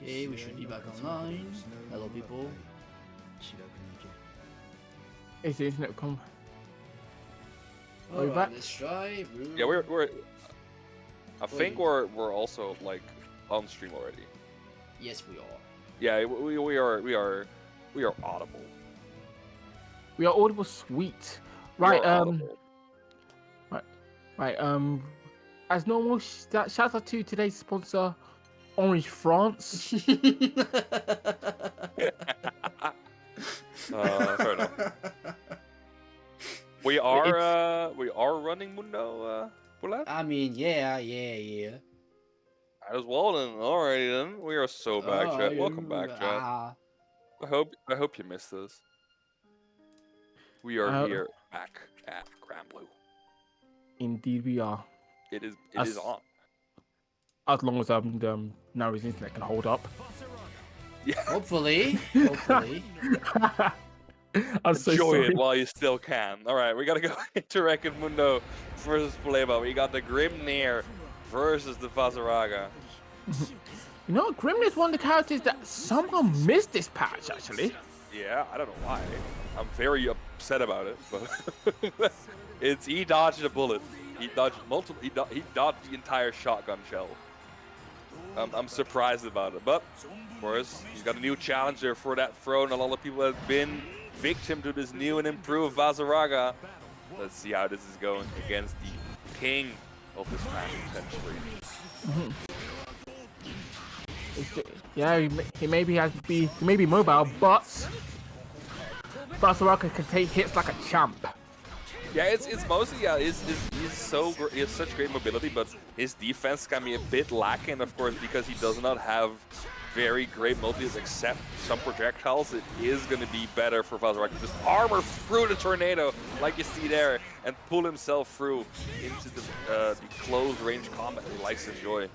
Okay, we should be back online. Hello, people. Is the internet come? Are we Alright, back? let's try. Yeah, we're. I think we're also like on stream already. Yes, we are. Yeah, we are audible. We are audible. Sweet. We Right. are audible. Right. As normal, shout out to today's sponsor, Orange France. Fair enough. We are running Mundo. Bullet? I mean, yeah. As well then. Alrighty then. We are so back, chat. Welcome back, chat. I hope you missed this. We are here back at Grand Blue. Indeed, we are. It is on. As long as Naru's internet can hold up. Yeah. Hopefully. I'm so Enjoy sorry. it while you still can. Alright, we gotta go into Record Mundo versus Playba. We got the Grimnir versus the Fazaraga. You know, Grimnir is one of the characters that somehow missed this patch, actually. Yeah, I don't know why. I'm very upset about it, but he dodged a bullet. He dodged multiple. He dodged the entire shotgun shell. I'm surprised about it, but of course he's got a new challenger for that throne. A lot of people have been victim to this new and improved Fazaraga. Let's see how this is going against the king of this match, potentially. Yeah, he may be mobile, but Fazaraga can take hits like a champ. Yeah, it's mostly he has such great mobility, but his defense can be a bit lacking, of course, because he does not have very great multis except some projectiles. It is going to be better for Fazaraga to just armor through the tornado, like you see there, and pull himself through into the close range combat he likes to enjoy.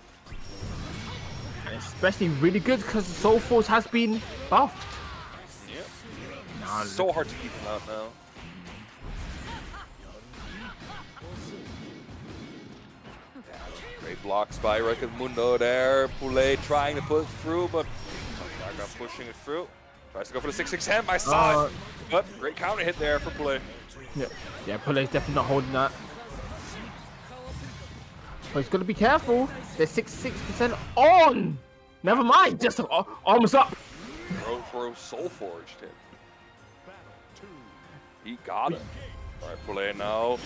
Especially really good because Soul Force has been buffed. Yeah. So hard to keep him out now. Great blocks by Record Mundo there. Poulet trying to put it through, but Fazaraga pushing it through. Tries to go for the 6-6 hand by side, but great counter hit there for Poulet. Yeah, Poulet's definitely not holding that. But he's got to be careful. They're 66% on. Never mind, just arms up. Throw Soul Forged him. He got it. Alright, Poulet now.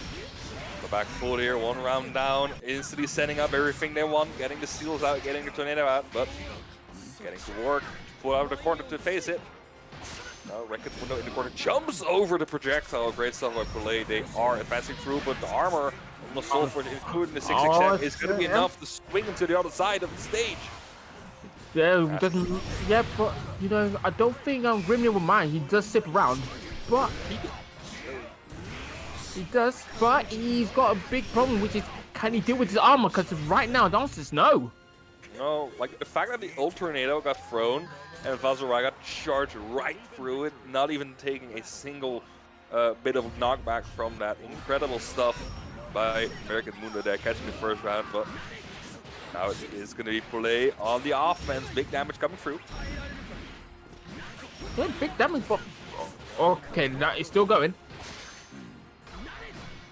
The back full here, one round down. Instantly setting up everything they want. Getting the seals out, getting the tornado out, but getting to work to pull out of the corner to face it. Now Record Mundo in the corner jumps over the projectile. Great stuff by Poulet. They are advancing through, but the armor on the Soul Forge, including the 6-6 is going to be enough to swing him to the other side of the stage. Yeah, but you know, I don't think Grimnir will mind. He does sip around, but he does. But he's got a big problem, which is can he deal with his armor? Because right now, the answer is no. No, like the fact that the old tornado got thrown and Fazaraga charged right through it, not even taking a single bit of knockback from that. Incredible stuff by Record Mundo there, catching the first round, but now it is going to be Poulet on the offense. Big damage coming through. Yeah, big damage, but okay, that is still going.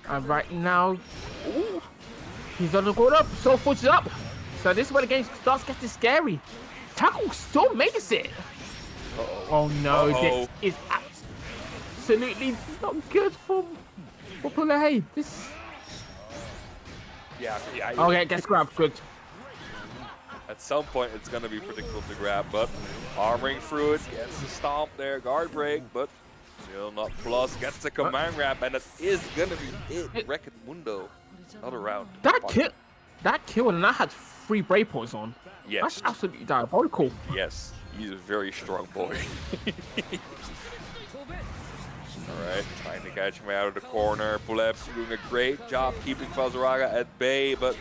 And right now, he's on the corner. Soul Forge is up. So this is where the game starts getting scary. Tackle still makes it. Oh no, this is absolutely not good for Poulet. This. Yeah. Okay, gets grabbed. Good. At some point, it's going to be predictable to grab, but armoring through it, gets the stomp there, guard break, but still not plus, gets the command grab, and that is going to be it. Record Mundo, another round. That kill, and that had 3 break points on. Yes. That's absolutely diabolical. Yes, he's a very strong boy. Alright, trying to catch him out of the corner. Poulet's doing a great job keeping Fazaraga at bay, but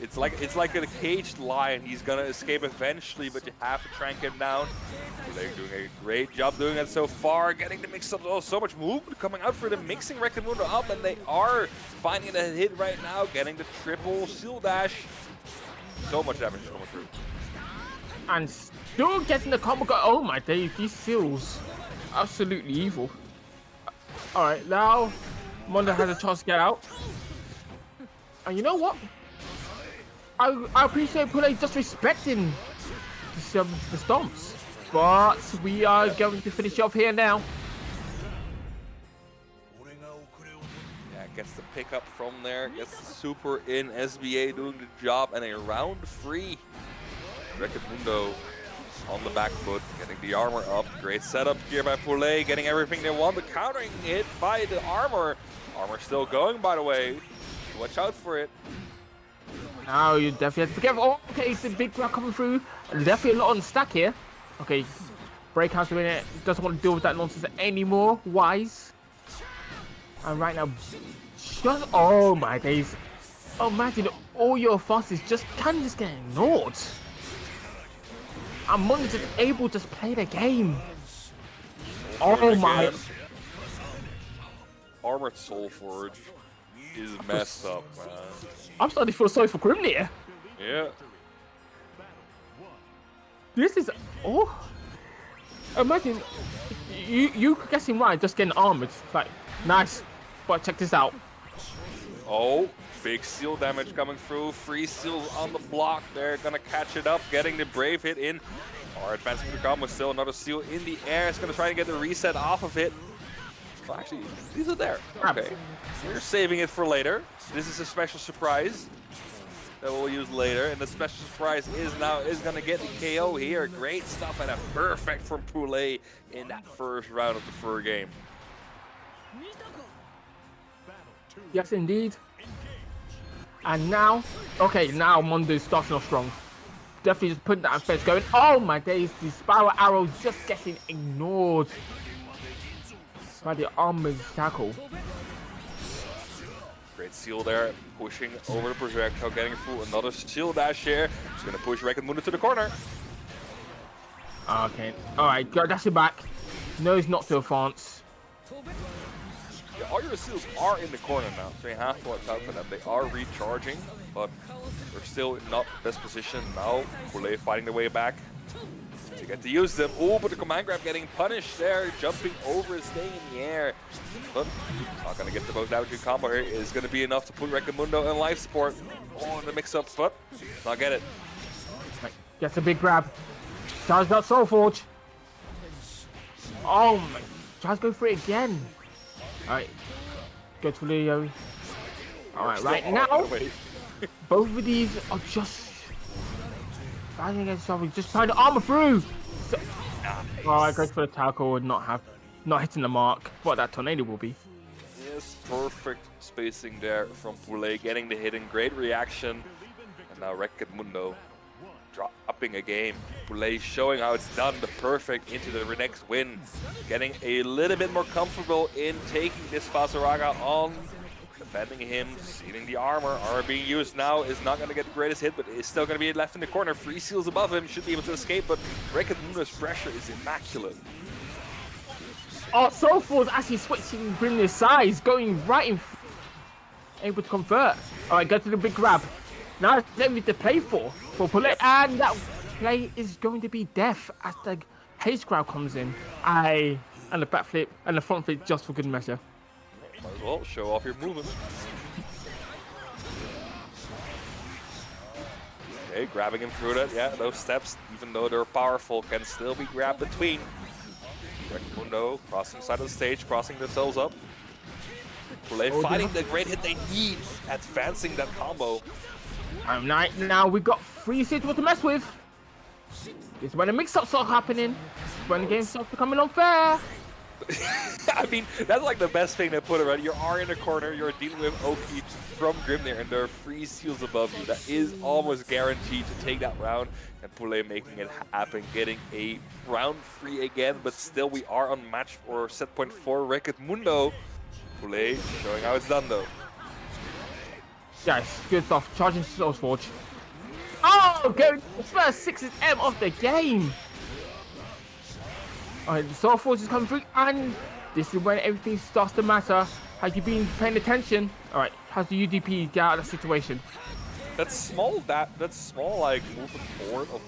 it's like a caged lion. He's gonna escape eventually, but you have to try and get him down. They're doing a great job doing that so far, getting the mix up. Oh, so much movement coming out for them, mixing Record Mundo up, and they are finding a hit right now, getting the triple seal dash. So much damage coming through. And still getting the combo go. Oh my days, these seals. Absolutely evil. Alright, now Mondo has a chance to get out. And you know what? I appreciate Pule just respecting the stomps. But we are going to finish off here now. Yeah, gets the pickup from there, gets the super in, SBA doing the job, and a round 3. Recordmundo on the back foot, getting the armor up. Great setup here by Pule, getting everything they want, but countering it by the armor. Armor still going, by the way. Watch out for it. Now you definitely have to be careful. Oh, okay, it's a big grab coming through. Definitely a lot on stack here. Okay, Breakhouse doing it. Doesn't want to deal with that nonsense anymore. Wise. And right now, just oh my days. Imagine all your fastest just can just get ignored. And Mon's just able to play the game. Oh my. Armored Soul Forge is messed up, man. I'm starting to feel sorry for Grim here. Yeah. This is imagine you guessing right, just getting armored. It's like nice, but check this out. Oh, big seal damage coming through. 3 seals on the block. They're gonna catch it up, getting the brave hit in. Are advancing the combo. Still another seal in the air. It's gonna try to get the reset off of it. Well, actually, these are there. Okay, we're saving it for later. This is a special surprise that we'll use later, and the special surprise is gonna get the KO here. Great stuff and a perfect from Pule in that first round of the fur game. Yes, indeed. And now, okay, now Mondo's starting off strong. Definitely just putting that in face going. Oh my days, the spiral arrow just getting ignored by the armored tackle. Great seal there, pushing over the projectile, getting through another seal dash here. He's gonna push Recordmundo to the corner. Okay, alright, go dash it back. No, he's not to advance. Yeah, all your seals are in the corner now, so you have to watch out for them. They are recharging, but they're still not best position now. Pule fighting their way back to get to use them. Oh, but the command grab getting punished there, jumping over, staying in the air. But not gonna get the most damage combo here. Is gonna be enough to put Recordmundo in life support. Oh, in the mix-up, but not get it. Gets a big grab. Charge that Soul Forge. Oh my, tries to go for it again. Alright, go to Leo. Alright, right now, both of these are just fighting against each other, just trying to armor through. So, alright, goes for the tackle and not hitting the mark. What that tornado will be. Yes, perfect spacing there from Pule, getting the hit in, great reaction. And now Recordmundo dropping a game. Pule showing how it's done, the perfect into the next win. Getting a little bit more comfortable in taking this Fasaraga on, defending him, sealing the armor. Armor being used now is not going to get the greatest hit, but is still going to be left in the corner. 3 seals above him, should be able to escape, but Recordmundo's pressure is immaculate. Oh, Soul Force actually switching Grimnir's size, going right in, able to convert. Alright, go to the big grab. Now it's everything to play for Pule, and that play is going to be death as the haste grab comes in. And the back flip and the front flip just for good measure. Might as well show off your movement. Okay, grabbing him through that. Yeah, those steps, even though they're powerful, can still be grabbed between. Recordmundo crossing side of the stage, crossing themselves up. Pule fighting the great hit they need, advancing that combo. Now we got 3 situations to mess with. This is when the mix-ups start happening. When the game starts becoming unfair. I mean, that's like the best thing to put around. You are in a corner, you're dealing with Oki from Grimnir, and there are 3 seals above you. That is almost guaranteed to take that round, and Pule making it happen, getting a round 3 again, but still we are on match or set point for Recordmundo. Pule showing how it's done though. Yes, good stuff. Charging Soul Forge. Oh, going the first 6M of the game. Alright, the Soul Forge is coming through, and this is when everything starts to matter. Have you been paying attention? Alright, how's the UDP get out of the situation? That small like movement forward of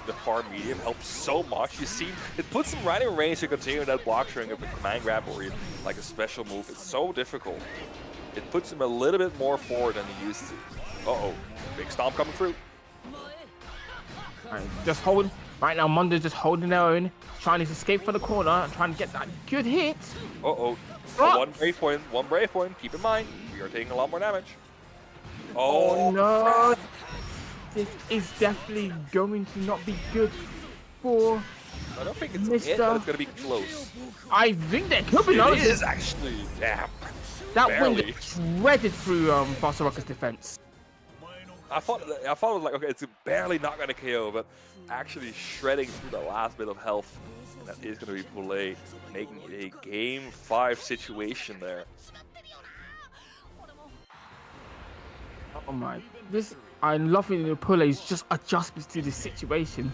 the far medium helps so much. You see, it puts him right in range to continue that block string of a command grab or even like a special move. It's so difficult. It puts him a little bit more forward than he used to. Uh-oh, big stomp coming through. Right, just hold. Right now, Mondo's just holding their own, trying to escape from the corner and trying to get that good hit. Uh-oh, Oh. one brave point. Keep in mind, we are taking a lot more damage. Oh no! crap. This is definitely going to not be good for I don't think it's Mr. it, but it's gonna be close. I think there could be It no. is actually. Damn. That barely. wind shredded through Faster Rocker's defense. I thought it was like, okay, it's barely not gonna KO, but actually shredding through the last bit of health. And that is gonna be Poulet, making it a game 5 situation there. Oh my! I'm loving the Poulet's just adjustments to the situation.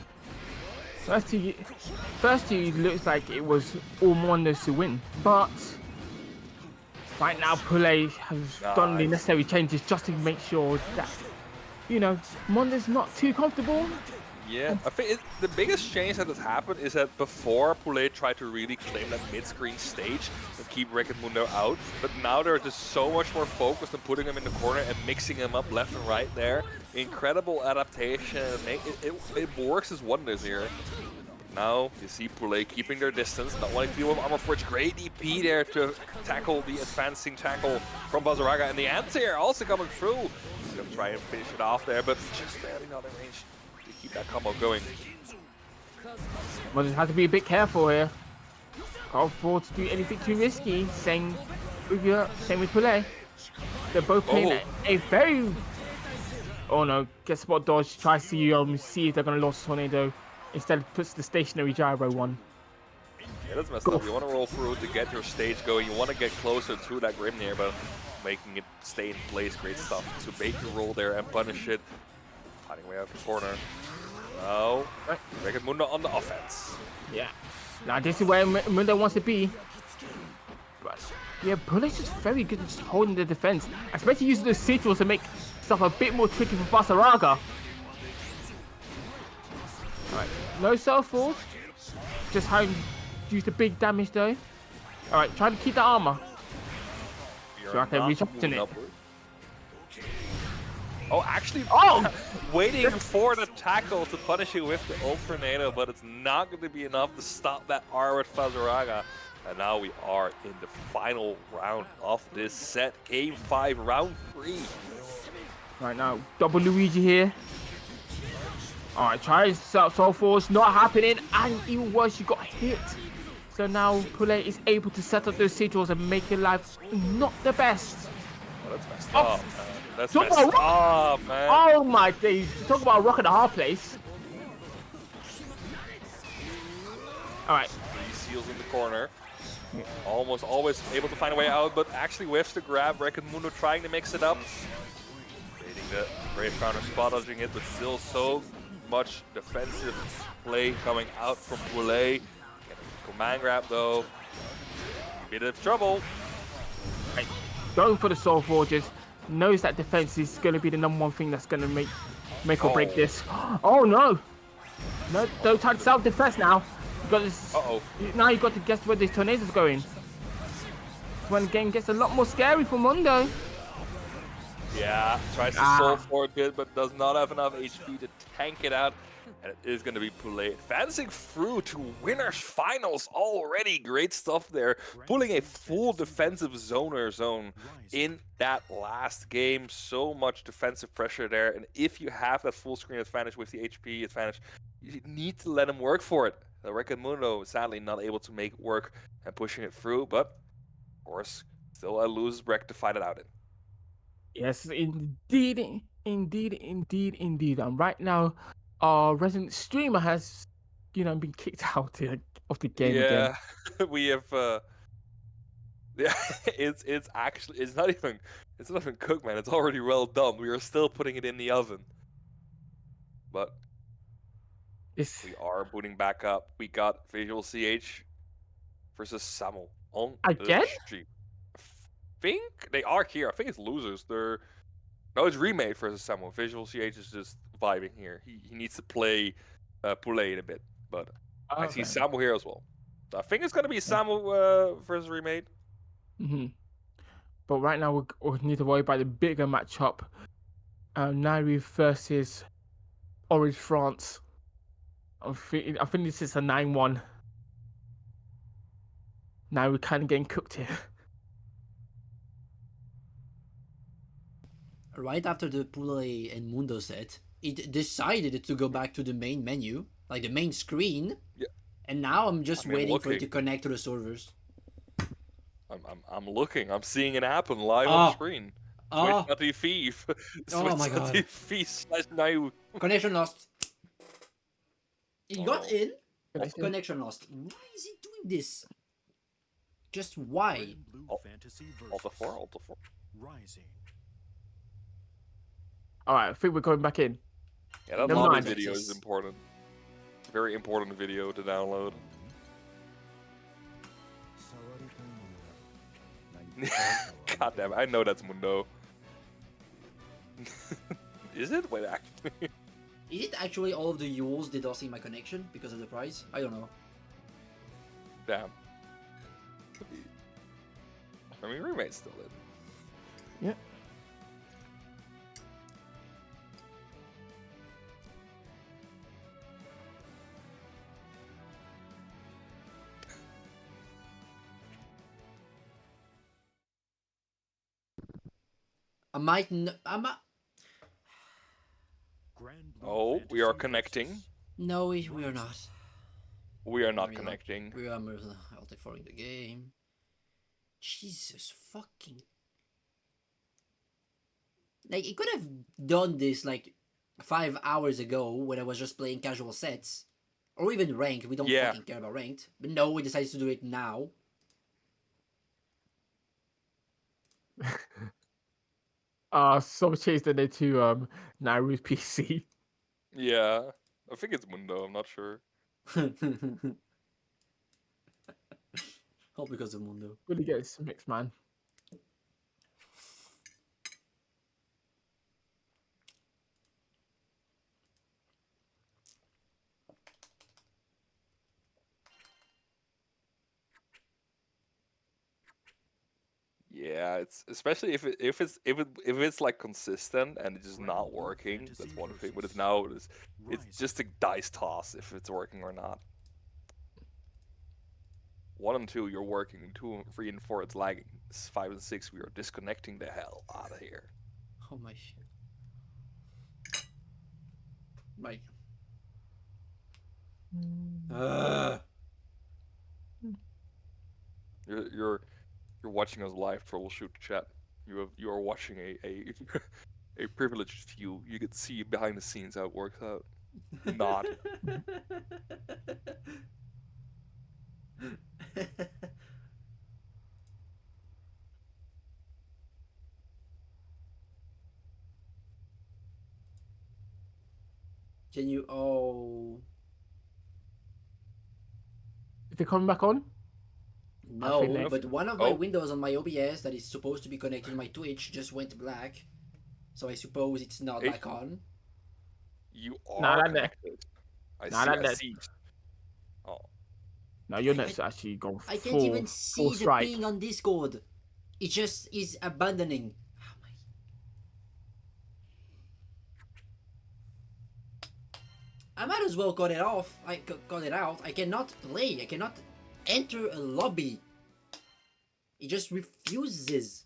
First two looks like it was all Mondo's to win, but right now Poulet has done the necessary changes just to make sure that, you know, Mondo's not too comfortable. Yeah, I think the biggest change that has happened is that before Poulet tried to really claim that mid-screen stage and keep Wreck-It Mundo out, but now they're just so much more focused on putting him in the corner and mixing him up left and right there. Incredible adaptation. It works as wonders here. Now you see Poulet keeping their distance, not wanting to deal with Armor Forge. Great DP there to tackle the advancing tackle from Bazaraga, and the anti-air also coming through. He's gonna try and finish it off there, but just barely not in range to keep that combo going. Mondo has to be a bit careful here. Can't afford to do anything too risky. Same with Poulet. They're both playing a very. Oh no! Gets spot dodge. Tries to see if they're gonna lose Tornado. Instead puts the stationary gyro one. Yeah, that's messed up. You want to roll through to get your stage going. You want to get closer to that Grimnir, but making it stay in place, great stuff. To bait your roll there and punish it. Fighting way out the corner. Now, Wreck-It Mundo on the offense. Yeah. Now this is where Mundo wants to be. But yeah, Poulet's just very good at just holding the defense. Especially using the sigils to make stuff a bit more tricky for Basaraga. Alright, no self force. Just how you use the big damage though. Alright, try to keep the armor. So I can reach up to it. Oh, actually, waiting for the tackle to punish you with the Ultranado, but it's not going to be enough to stop that R with Fazaraga. And now we are in the final round of this set. Game 5, round 3. Right now, double Luigi here. Alright, try Soul Force, not happening, and even worse, you got hit. So now Poulet is able to set up those sigils and make your life not the best. Oh, that's messed up, man. That's Talk messed about up, man. Oh my days, talk about a rock at a hard place. Alright. 3 seals in the corner. Almost always able to find a way out, but actually whiffs the grab. Wreck-It Mundo trying to mix it up. Baiting the Brave Counter, spot dodging it, but still so much defensive play coming out from Poulet. Command grab though. Bit of trouble. Right. Going for the Soul Forges. Knows that defense is going to be the #1 thing that's going to make or break this. Oh no! No, don't touch self-defense now. You got this. Now you got to guess where this tornado's going. When the game gets a lot more scary for Mundo. Yeah, tries to solve for a bit, but does not have enough HP to tank it out. And it is going to be Poulet advancing through to winners finals already. Great stuff there. Pulling a full defensive zone in that last game. So much defensive pressure there. And if you have that full screen advantage with the HP advantage, you need to let him work for it. The Wreck-It Mundo sadly not able to make it work and pushing it through, but of course, still a loser's break to fight it out in. Yes, indeed. And right now, our resident streamer has, been kicked out of the game again. Yeah, we have. Yeah, it's not even cooked, man. It's already well done. We are still putting it in the oven, but we are booting back up. We got Visual CH versus Samuel on Again? the stream. I think they are here. I think it's losers. No, it's remade versus Samu. Visual CH is just vibing here. He needs to play Poulet in a bit, but I see Okay. Samu here as well. So I think it's gonna be Samu versus remade. Mm-hmm. But right now we need to worry about the bigger matchup. Nairi versus Orange France. I think this is a 9-1. Now we're kind of getting cooked here. Right after the Poulet and Mundo set, it decided to go back to the main menu, like the main screen, Yeah, and now I'm just I mean, I'm waiting for it to looking. connect to the servers. I'm looking. I'm seeing it happen live on Ah, screen. ah, Twitch.tv. oh my god. Twitch.tv/now. Connection lost. It Oh got no. in. Connection. Connection lost. Why is he doing this? Just why? Alta 4, Alta 4. Rising. All right, I think we're going back in. Yeah, that Never lobby mind. video is important. Very important video to download. God damn it, I know that's Mundo. Is it? Wait, actually. Is it actually all of the Yules DDoSing my connection because of the price? I don't know. Damn. I mean, roommate's still in. Yeah. I might. I'm. Oh, we are connecting. No, we are not. We are not We're connecting. We are multi-foring the game. Jesus fucking. Like, it could have done this like 5 hours ago when I was just playing casual sets. Or even ranked. We don't Yeah. fucking care about ranked. But no, we decided to do it now. Some changed the name to Nairu's PC. Yeah. I think it's Mundo, I'm not sure. All because of Mundo. Really gets mixed, man. Yeah, it's especially if it's like consistent and it's just not working. That's one thing. But it's just a dice toss if it's working or not. 1 and 2, you're working. 2 and 3 and 4, it's lagging. 5 and 6, we are disconnecting the hell out of here. Oh my shit. Mike. You're watching us live troubleshoot chat. You are watching a a privileged view. You can see behind the scenes how it works out. Not. Can you? Oh. Is it coming back on? No, they- but one of my Oh. windows on my OBS that is supposed to be connected to my Twitch just went black. So I suppose it's not Hey. back on. You Nah, are that net. connected. I Nah, see. that I net. see. Oh. No, your I- net's actually gone I full, can't even full see the strike. ping on Discord. It just is abandoning. Oh my. I might as well cut it off. Cut it out. I cannot play. I cannot enter a lobby. It just refuses.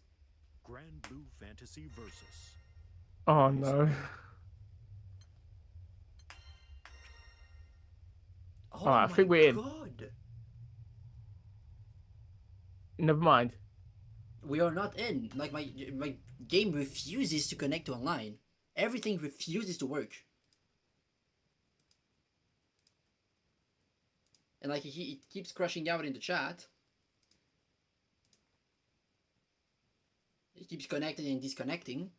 Grand Blue Fantasy Versus. Oh no. Oh Alright, I my think we're in. god. Never mind. We are not in. Like my game refuses to connect to online. Everything refuses to work. And like it keeps crashing out in the chat. It keeps connecting and disconnecting.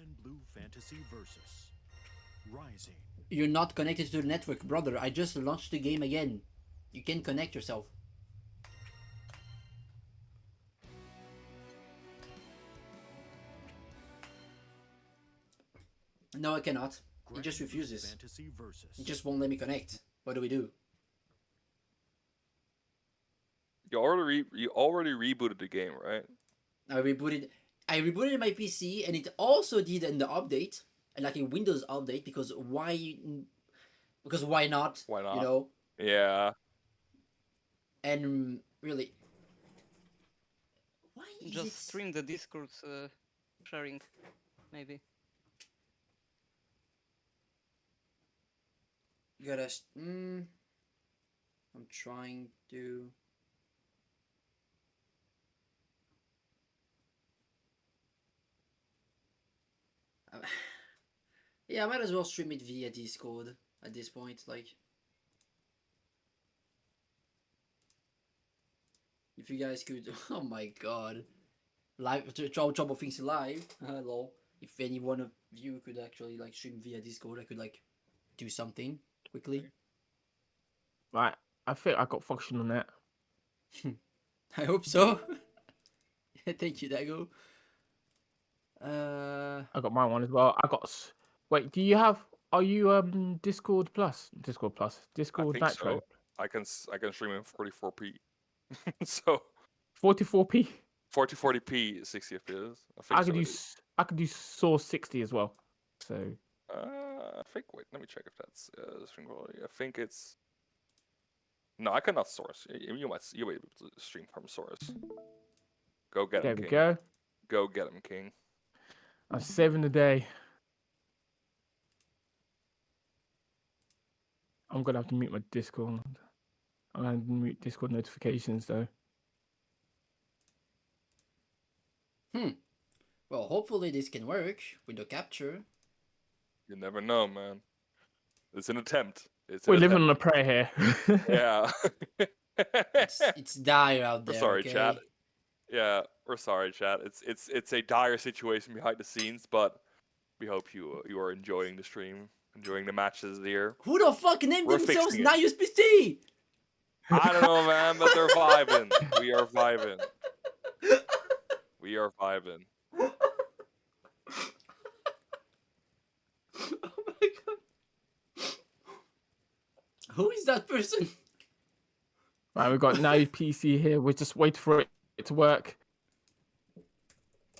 Grand Blue Fantasy Versus. Rising. You're not connected to the network, brother. I just launched the game again. You can connect yourself. No, I cannot. He just Grand Blue refuses. Fantasy Versus. He just won't let me connect. What do we do? You already rebooted the game, right? I rebooted my PC, and it also did in the update, like a Windows update, because why? Because why not? Why not? You know. Yeah. And really, why is Just it? stream the Discord sharing, maybe. Gotta. I'm trying to. Yeah, I might as well stream it via Discord at this point. Like, if you guys could. Oh my god. Live. Trouble things live. Hello. If any one of you could actually like stream via Discord, I could like do something quickly. Right, I think I got function on that. I hope so. Thank you, Dago. I got my one as well. Wait, do you have? Are you Discord Plus? Discord Plus. I Discord think Nitro. so. I can stream in 44p. So 44p. 40p 60 FPS. I could do Source 60 as well. So I think. Wait, let me check if that's stream quality. I think it's. No, I cannot source. You might be able to stream from source. Go get there him, we King. go. Go get him, King. I'm saving the day. I'm gonna have to mute my Discord. I'm gonna mute Discord notifications though. well, hopefully this can work with the capture. You never know, man. It's an attempt. We're living on a prayer here. Yeah. It's dire out We're there. sorry, okay? chat. Yeah, we're sorry, chat. It's a dire situation behind the scenes, but we hope you are enjoying the stream, enjoying the matches here. Who the fuck named We're themselves fixing it. Nius PC? I don't know, man, but they're vibing. We are vibing. We are vibing. Oh my god. Who is that person? Right, we've got now PC here. We're just waiting for it to work.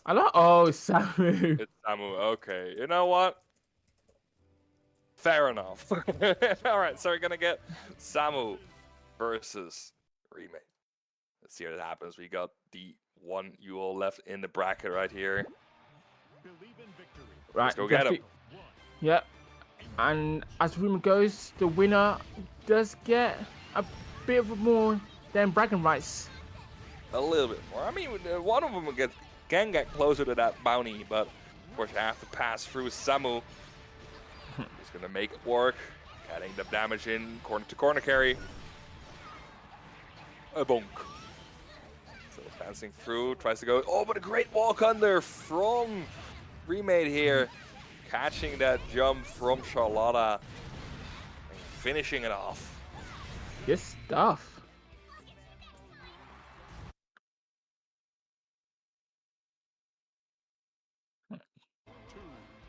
Oh, it's Samu. It's Samu. Okay, you know what? Fair enough. All right, so we're gonna get Samu versus Remake. Let's see what happens. We got the one you all left in the bracket right here. Believe in victory. Right, Let's go get him. Yep. And as rumor goes, the winner does get a bit of more than bragging rights. A little bit more. I mean, one of them can get closer to that bounty, but of course you have to pass through Samu. He's gonna make it work. Getting the damage in, corner to corner carry. A bonk. So passing through, tries to go. Oh, but a great walk under from Remade here. Catching that jump from Charlotta and finishing it off. Good stuff.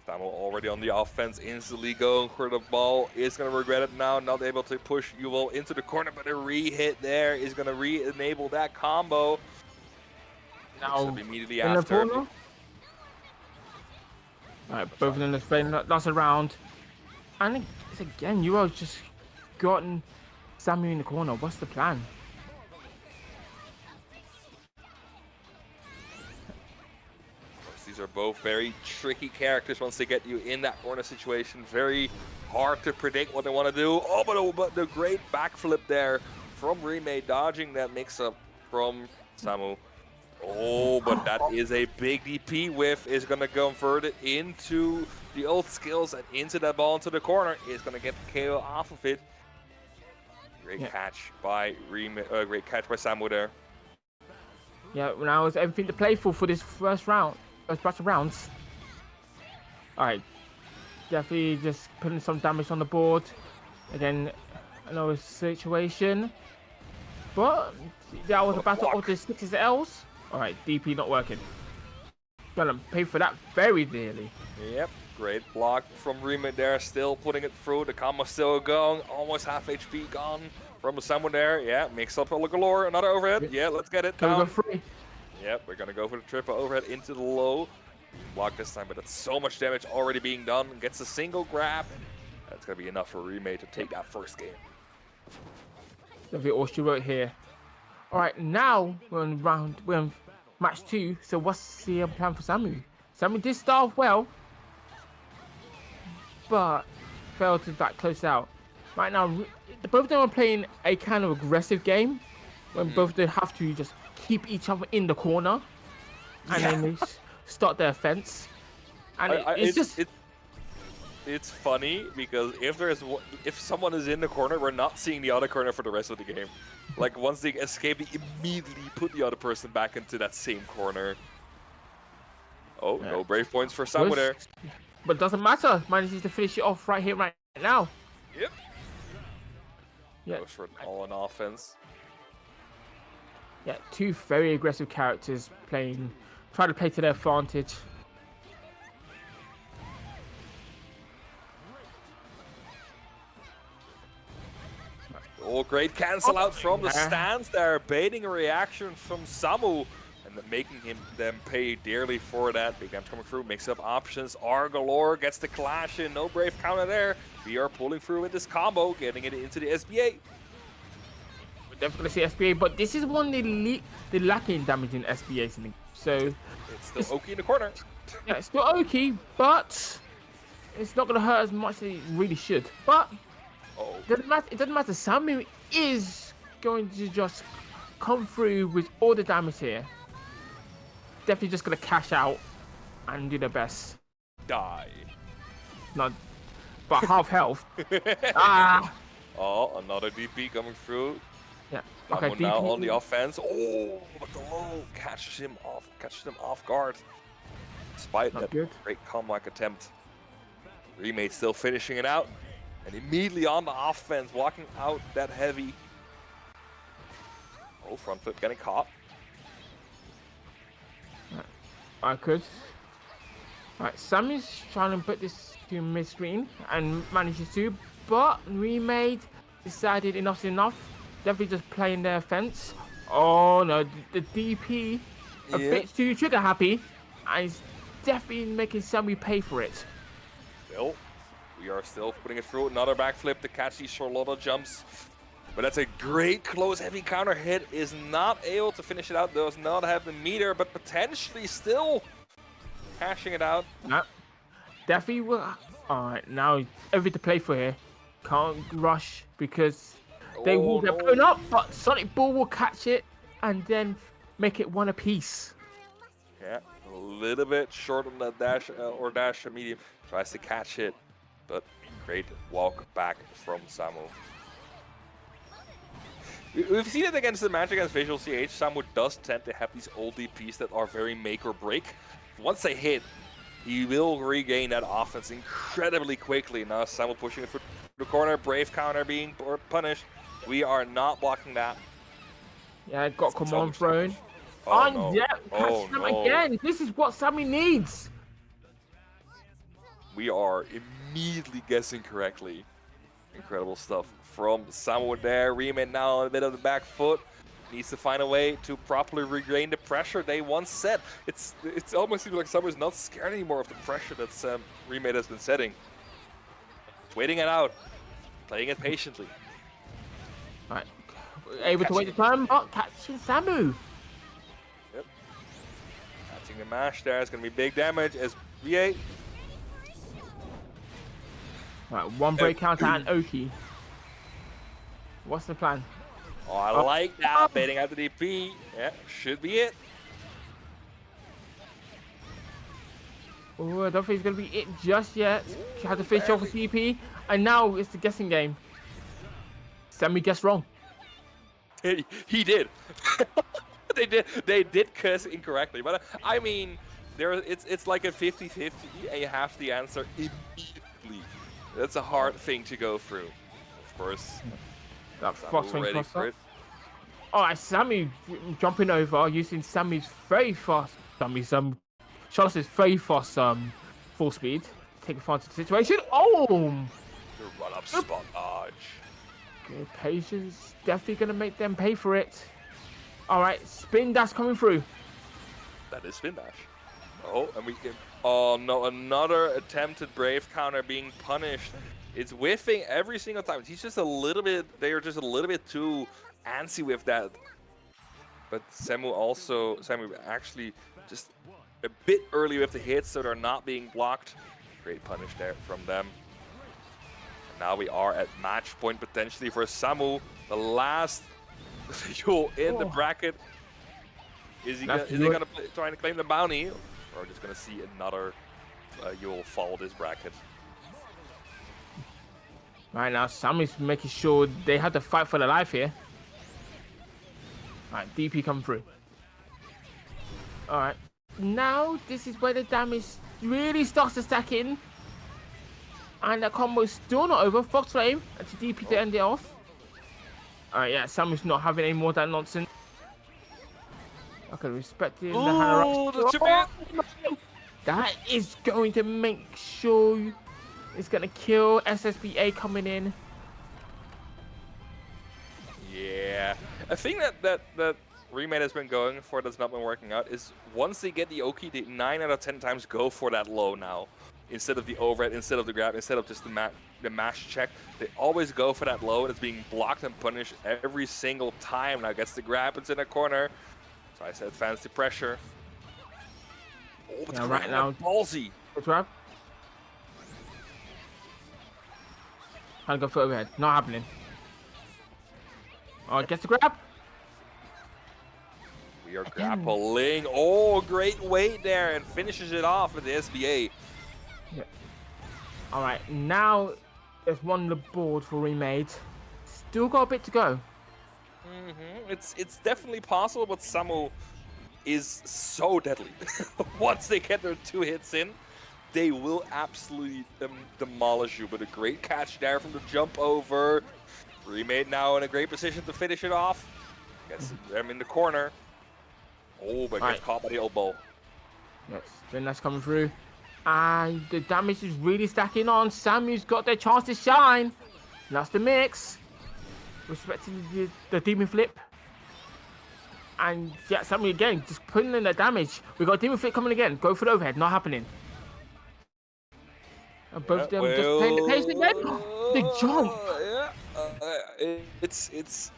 Samu already on the offense, instantly going for the ball. Is going to regret it now, not able to push Yuval into the corner, but a re-hit there is going to re-enable that combo. Now, Immediately in the after. corner. Right, both of them are playing last round. And it's again, you have just gotten Samu in the corner. What's the plan? These are both very tricky characters once they get you in that corner situation. Very hard to predict what they want to do. Oh, but the great backflip there from Remade, dodging that mix-up from Samu. Oh, but that is a big DP whiff. Is going to convert it into the old skills and into that ball into the corner. Is going to get the KO off of it. Great catch by Samu there. Yeah, now it's everything to play for this first round. First batch of rounds. Alright. Definitely just putting some damage on the board. Again, another situation. But that was a battle of the 6s L's. Alright, DP not working. Gonna pay for that very dearly. Yep, great block from Remit there, still putting it through. The combo still going, almost half HP gone from someone there. Yeah, mix up a galore, another overhead. Yeah, let's get it Can we down. go free? Yep, we're gonna go for the triple overhead into the low. Block this time, but that's so much damage already being done. Gets a single grab. That's gonna be enough for Remate to take that first game. Definitely all she wrote here. Alright, now we're on match 2. So what's the plan for Samu? Samu did start off well, but failed to close out. Right now, both of them are playing a kind of aggressive game, when both of them have to just keep each other in the corner, and then they start their offense. And it's funny because if someone is in the corner, we're not seeing the other corner for the rest of the game. Like once they escape, they immediately put the other person back into that same corner. Oh, no brave points for Samu there. But it doesn't matter. Manages to finish it off right here, right now. Yep. Yeah. Goes for an all-in offense. Yeah, two very aggressive characters try to play to their advantage. Oh, great cancel out from the stance there, baiting a reaction from Samu, and making them pay dearly for that. Big damage coming through, mix up options. Galore gets the clash in, no brave counter there. We are pulling through with this combo, getting it into the SBA. We're definitely see SBA, but this is one they lacking damage in SBAs, so it's still Oki in the corner. Yeah, it's still Oki, but it's not gonna hurt as much as it really should. But it doesn't matter. Samu is going to just come through with all the damage here. Definitely just gonna cash out and do their best. Die. Not, but half health. Oh, another DP coming through. Yeah. Okay. DP now on the offense. Oh, but the low catches him off guard. Despite that great comeback attempt, Remate still finishing it out, and immediately on the offense, walking out that heavy. Oh, front flip getting caught. I could. Alright, Sammy's trying to put this to mid-screen and manages to, but Remade decided enough's enough. Definitely just playing their fence. Oh no, the DP a bit too trigger happy, and he's definitely making Sammy pay for it. Still, we are still putting it through. Another backflip to catch these Charlotta jumps. But that's a great close heavy counter hit. Is not able to finish it out. Does not have the meter, but potentially still cashing it out. No, definitely will. Alright, now everything to play for here. Can't rush because they will get blown up, but Sonic Ball will catch it and then make it one apiece. Yeah, a little bit short on that dash or dash medium. Tries to catch it, but great walk back from Samu. We've seen it against the match against Visual CH. Samu does tend to have these old DPs that are very make or break. Once they hit, he will regain that offense incredibly quickly. Now Samu pushing it through the corner, brave counter being punished. We are not blocking that. Yeah, got command thrown. Oh, no. Yeah, catch them again. This is what Sammy needs. We are immediately guessing correctly. Incredible stuff from Samu there. Riemann now on a bit of the back foot. Needs to find a way to properly regain the pressure they once set. It's almost seems like Samu is not scared anymore of the pressure that Riemann has been setting. Waiting it out. Playing it patiently. Right. Able to wait the time, but catching Samu. Yep. Catching the mash there is going to be big damage as VA. Right, one break counter and Oki. What's the plan? Oh, I like that. Baiting out the DP. Yeah, should be it. Oh, I don't think it's going to be it just yet. She had to finish off with DP, and now it's the guessing game. Sammy guessed wrong. He did. They did guess incorrectly, but I mean, it's like a 50-50, and you have the answer immediately. That's a hard thing to go through. Of course, That Samu fox wing ready cross for up. it. Alright, Sammy jumping over using Sammy's very fast. Sammy's Charlotte's very fast full speed. Take advantage of the situation. Oh! The run up spot dodge. Good patience. Definitely gonna make them pay for it. Alright, spin dash coming through. That is spin dash. Oh, and we get. Oh no, another attempted brave counter being punished. It's whiffing every single time. He's just a little bit. They are just a little bit too antsy with that. But Samu actually just a bit early with the hits, so they're not being blocked. Great punish there from them. And now we are at match point potentially for Samu. The last Yule in the bracket. Is he gonna try and claim the bounty, or just gonna see another Yule fall this bracket? Right now, Sammy's making sure they have to fight for their life here. Alright, DP come through. Alright. Now, this is where the damage really starts to stack in. And the combo's still not over. Fox Flame and to DP to end it off. Alright, yeah, Sammy's not having any more of that nonsense. Okay, respecting the Oh, the chip. That is going to make sure it's going to kill SSBA coming in. Yeah, a thing that Remade has been going for that's not been working out is once they get the Oki, they 9 out of 10 times go for that low now. Instead of the overhead, instead of the grab, instead of just the mash check, they always go for that low, and it's being blocked and punished every single time. Now gets the grab, it's in a corner. So I said fancy pressure. Oh, but Yeah, right now, ballsy. good grab. Trying to go for overhead. Not happening. Oh, gets the grab. We are grappling. Oh, great weight there, and finishes it off with the SBA. Yeah. All right, now there's one on the board for Remade. Still got a bit to go. It's definitely possible, but Samu is so deadly. Once they get their 2 hits in, they will absolutely demolish you. But a great catch there from the jump over. Remade now in a great position to finish it off. Gets them in the corner. Oh, but gets caught by the elbow. Yes, then that's coming through. And the damage is really stacking on. Samu's got their chance to shine. That's the mix. Respecting the demon flip. And yeah, Samu again, just putting in the damage. We got demon flip coming again. Go for the overhead, not happening. And both of them just playing the pace again. The jump. It's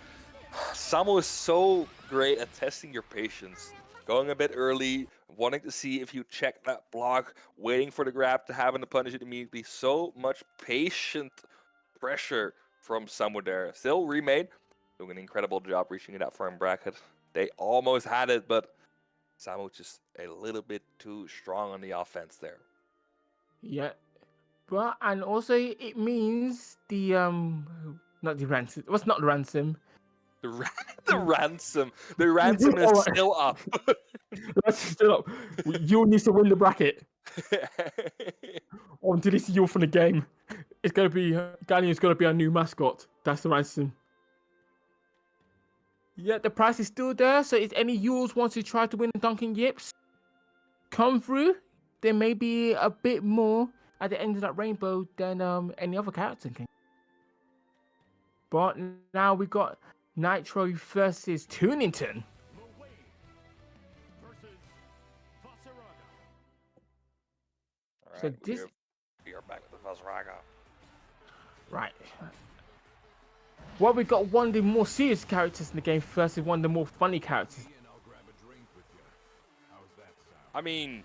Samu is so great at testing your patience. Going a bit early, wanting to see if you check that block, waiting for the grab to happen to punish it immediately. So much patient pressure from Samu there. Still Remade, doing an incredible job reaching that firm bracket. They almost had it, but Samu just a little bit too strong on the offense there. Yeah. But and also it means the not the ransom. What's not the ransom? The ransom. The ransom is still up. That's still up. You needs to win the bracket. On to this Yule from the game. It's gonna be Galleon's gonna be our new mascot. That's the ransom. Yeah, the price is still there. So if any Yules wants to try to win Dunkin'Yips, come through. There may be a bit more at the end of that rainbow than any other character can. But now we got Nitro versus Tunington. All So right, this we are back with the Fazraga. right. Well, we got one of the more serious characters in the game versus one of the more funny characters. I mean,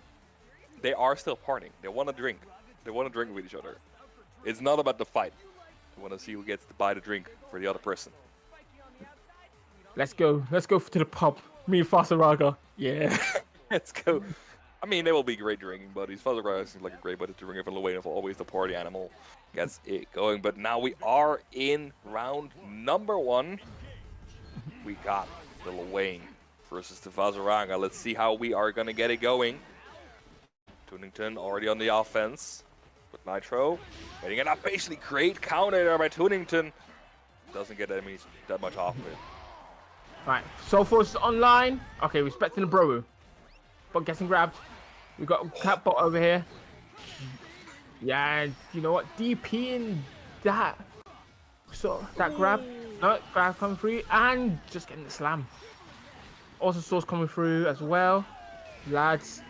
they are still partying. They want to drink. They want to drink with each other. It's not about the fight. They want to see who gets to buy the drink for the other person. Let's go. Let's go to the pub. Me and Fasaraga. Yeah. Let's go. I mean, they will be great drinking buddies. Fazraga seems like a great buddy to drink with. Luwayne, always the party animal, gets it going. But now we are in round number 1. We got the Luwayne versus the Fazraga. Let's see how we are going to get it going. Tunington already on the offense with Nitro. Getting it up, basically great counter there by Tunington. Doesn't get that much off of it. Right, Soul Force is online. Okay, respecting the Bro. But getting grabbed. We got Catbot over here. Yeah, and you know what? DP in that. So that grab. No, grab coming through and just getting the slam. Also Source coming through as well. Lads.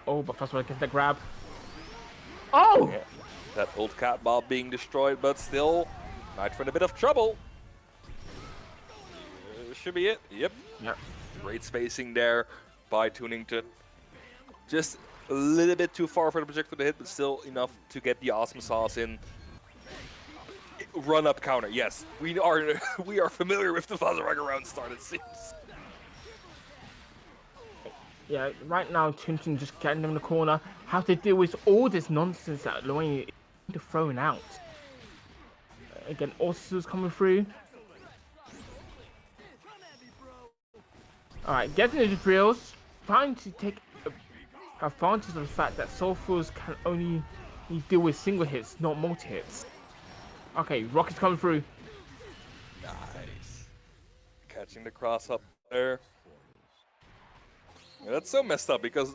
Oh, but first of all, get the grab. Oh! Yeah, that old cat ball being destroyed, but still, Nitro in a bit of trouble. Should be it. Yep. Yep. Great spacing there by Tunington. Just a little bit too far for the projectile to hit, but still enough to get the awesome sauce in. Run up counter. Yes, we are familiar with the Fazaraga round start, it seems. Yeah, right now Tunington just getting them in the corner. How to deal with all this nonsense that Luane is throwing out. Again, Orsus coming through. Alright, getting the drills. Trying to take advantage of the fact that Soulfuls can only deal with single hits, not multi hits. Okay, Rocket's coming through. Nice. Catching the cross up there. Yeah, that's so messed up because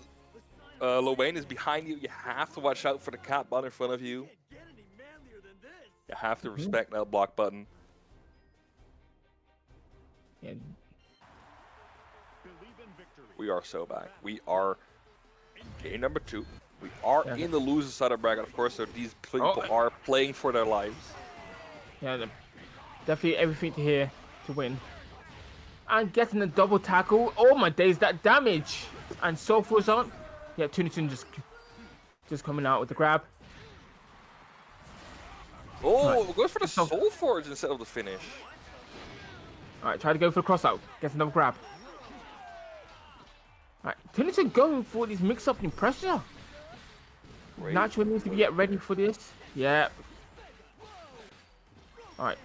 Luane is behind you. You have to watch out for the cat bot in front of you. You have to respect that block button. Yeah. We are so back. We are game number 2. We are in the loser side of bracket, of course, so these people are playing for their lives. Yeah, definitely everything to here to win. And getting a double tackle. Oh my days, that damage! And Soulful's on. Yeah, Tunington just coming out with the grab. Oh, goes for the Soul Forge instead of the finish. Alright, try to go for the cross out. Gets another grab. Alright, Tunington going for this mix up in pressure. Nitro needs to get ready for this. Yeah. Alright.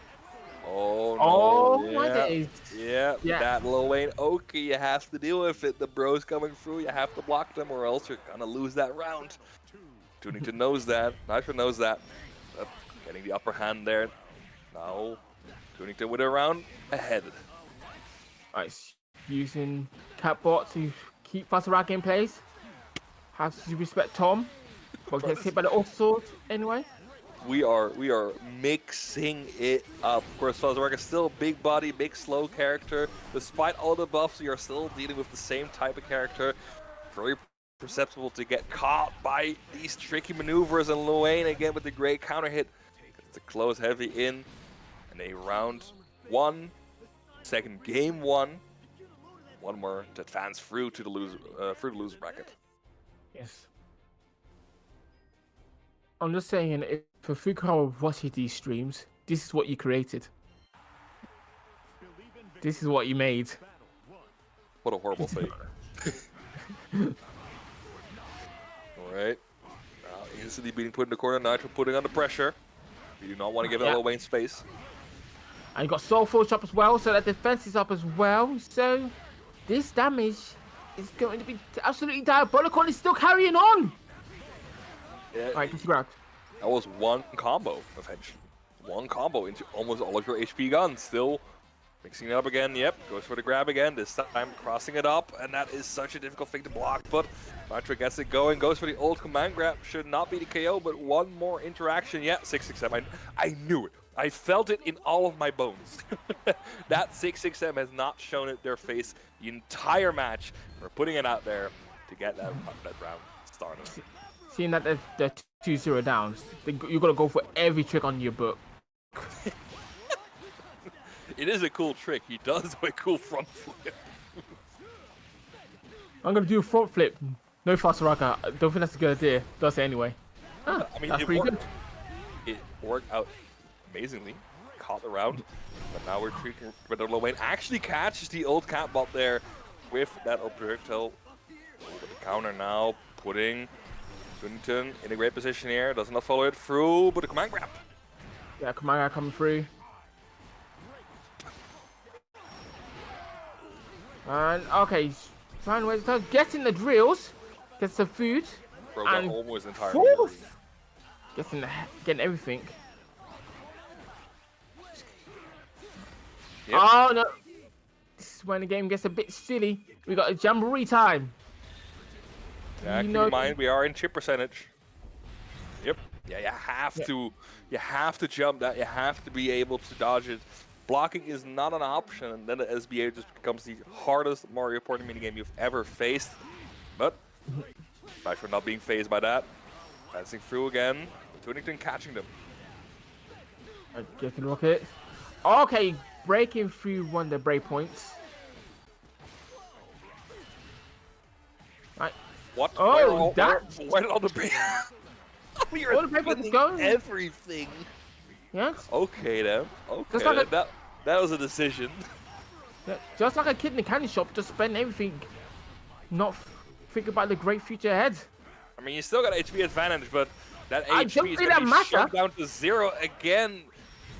Oh, no. Oh, my days. Yeah, that Luane Oki, you have to deal with it. The bros coming through, you have to block them or else you're going to lose that round. Tunington knows that. Nitro knows that. Getting the upper hand there. Now, Tunington with a round ahead. Nice. Using Catbot to keep Fazaraga in place. Has to respect Tom. But gets hit by the All-Sword anyway. We are mixing it up. Of course, Fazaraga is still big body, big slow character. Despite all the buffs, we are still dealing with the same type of character. Very perceptible to get caught by these tricky maneuvers, and Luane again with the great counter hit. Gets the close heavy in, and a round 1, second game 1. One more to advance through to the loser bracket. Yes. I'm just saying, if Fukawa watches these streams, this is what you created. This is what you made. What a horrible fate. Alright. Now instantly being put in the corner, Nitro putting under pressure. We do not want to give Luane space. And you got Soul Forge up as well, so that defense is up as well. So this damage is going to be absolutely diabolical, and it's still carrying on. Yeah, Alright, just grab. that was one combo, eventually. One combo into almost all of your HP guns. Still mixing it up again. Yep, goes for the grab again. This time crossing it up, and that is such a difficult thing to block. But Nitro gets it going, goes for the old command grab. Should not be the KO, but one more interaction. Yeah, 667. I knew it. I felt it in all of my bones. That 667 has not shown it their face the entire match. We're putting it out there to get that round started. Seeing that they're 2-0 down, you got to go for every trick on your book. It is a cool trick. He does do a cool front flip. I'm going to do a front flip. No Fazaraga. I don't think that's a good idea. Does it anyway. Ah, I mean, that's it pretty worked. good. It worked out amazingly. Caught the round. But now we're treating whether Luane actually catches the old catbot there with that projectile. Over the counter now, putting Tunington in a great position here. Does not follow it through, but the command grab. Yeah, Kamara coming through. And okay, Ryan Wade starts getting the drills. Gets the food. Bro got And almost entirely fourth. Getting everything. Yep. Oh no. This is when the game gets a bit silly. We got a jamboree time. Yeah, You keep know- in mind we are in chip percentage. Yep. Yeah, you have to jump that. You have to be able to dodge it. Blocking is not an option, and then the SBA just becomes the hardest Mario Party minigame you've ever faced. But Nitro not being phased by that. Passing through again. Tunington catching them. Getting rocket. Okay, breaking through one of the breakpoints. Right. What? Oh, where did all the All the breakpoints going. everything. Yes. Okay then. Okay. Just like that was a decision. Yeah, just like a kid in the candy shop, just spend everything, not think about the great future ahead. I mean, you still got HP advantage, but that I HP don't is think going to that be shrunk matter. down to 0 again.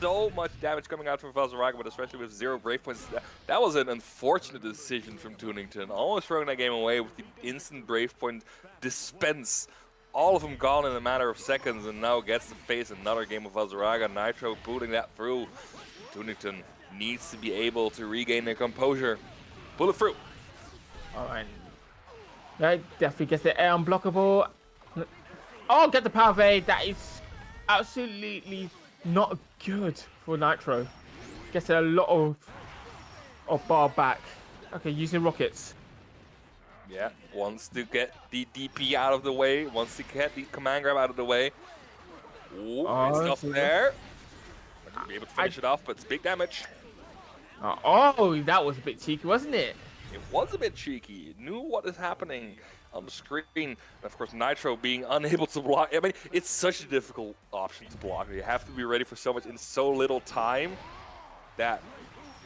So much damage coming out from Valzaraga, but especially with 0 brave points. That was an unfortunate decision from Tunington. Almost throwing that game away with the instant brave point dispense. All of them gone in a matter of seconds, and now gets to face another game of Valzaraga. Nitro pulling that through. Tunington needs to be able to regain their composure. Pull it through. Alright. That definitely gets the air unblockable. Oh, get the power evade. That is absolutely not good for Nitro. Gets a lot of bar back. Okay, using rockets. Yeah, wants to get the DP out of the way, wants to get the command grab out of the way. Ooh, Oh, it's up see that? there. Not gonna be able to finish it off, but it's big damage. Oh, that was a bit cheeky, wasn't it? It was a bit cheeky. It knew what is happening on the screen. And of course, Nitro being unable to block. I mean, it's such a difficult option to block. You have to be ready for so much in so little time that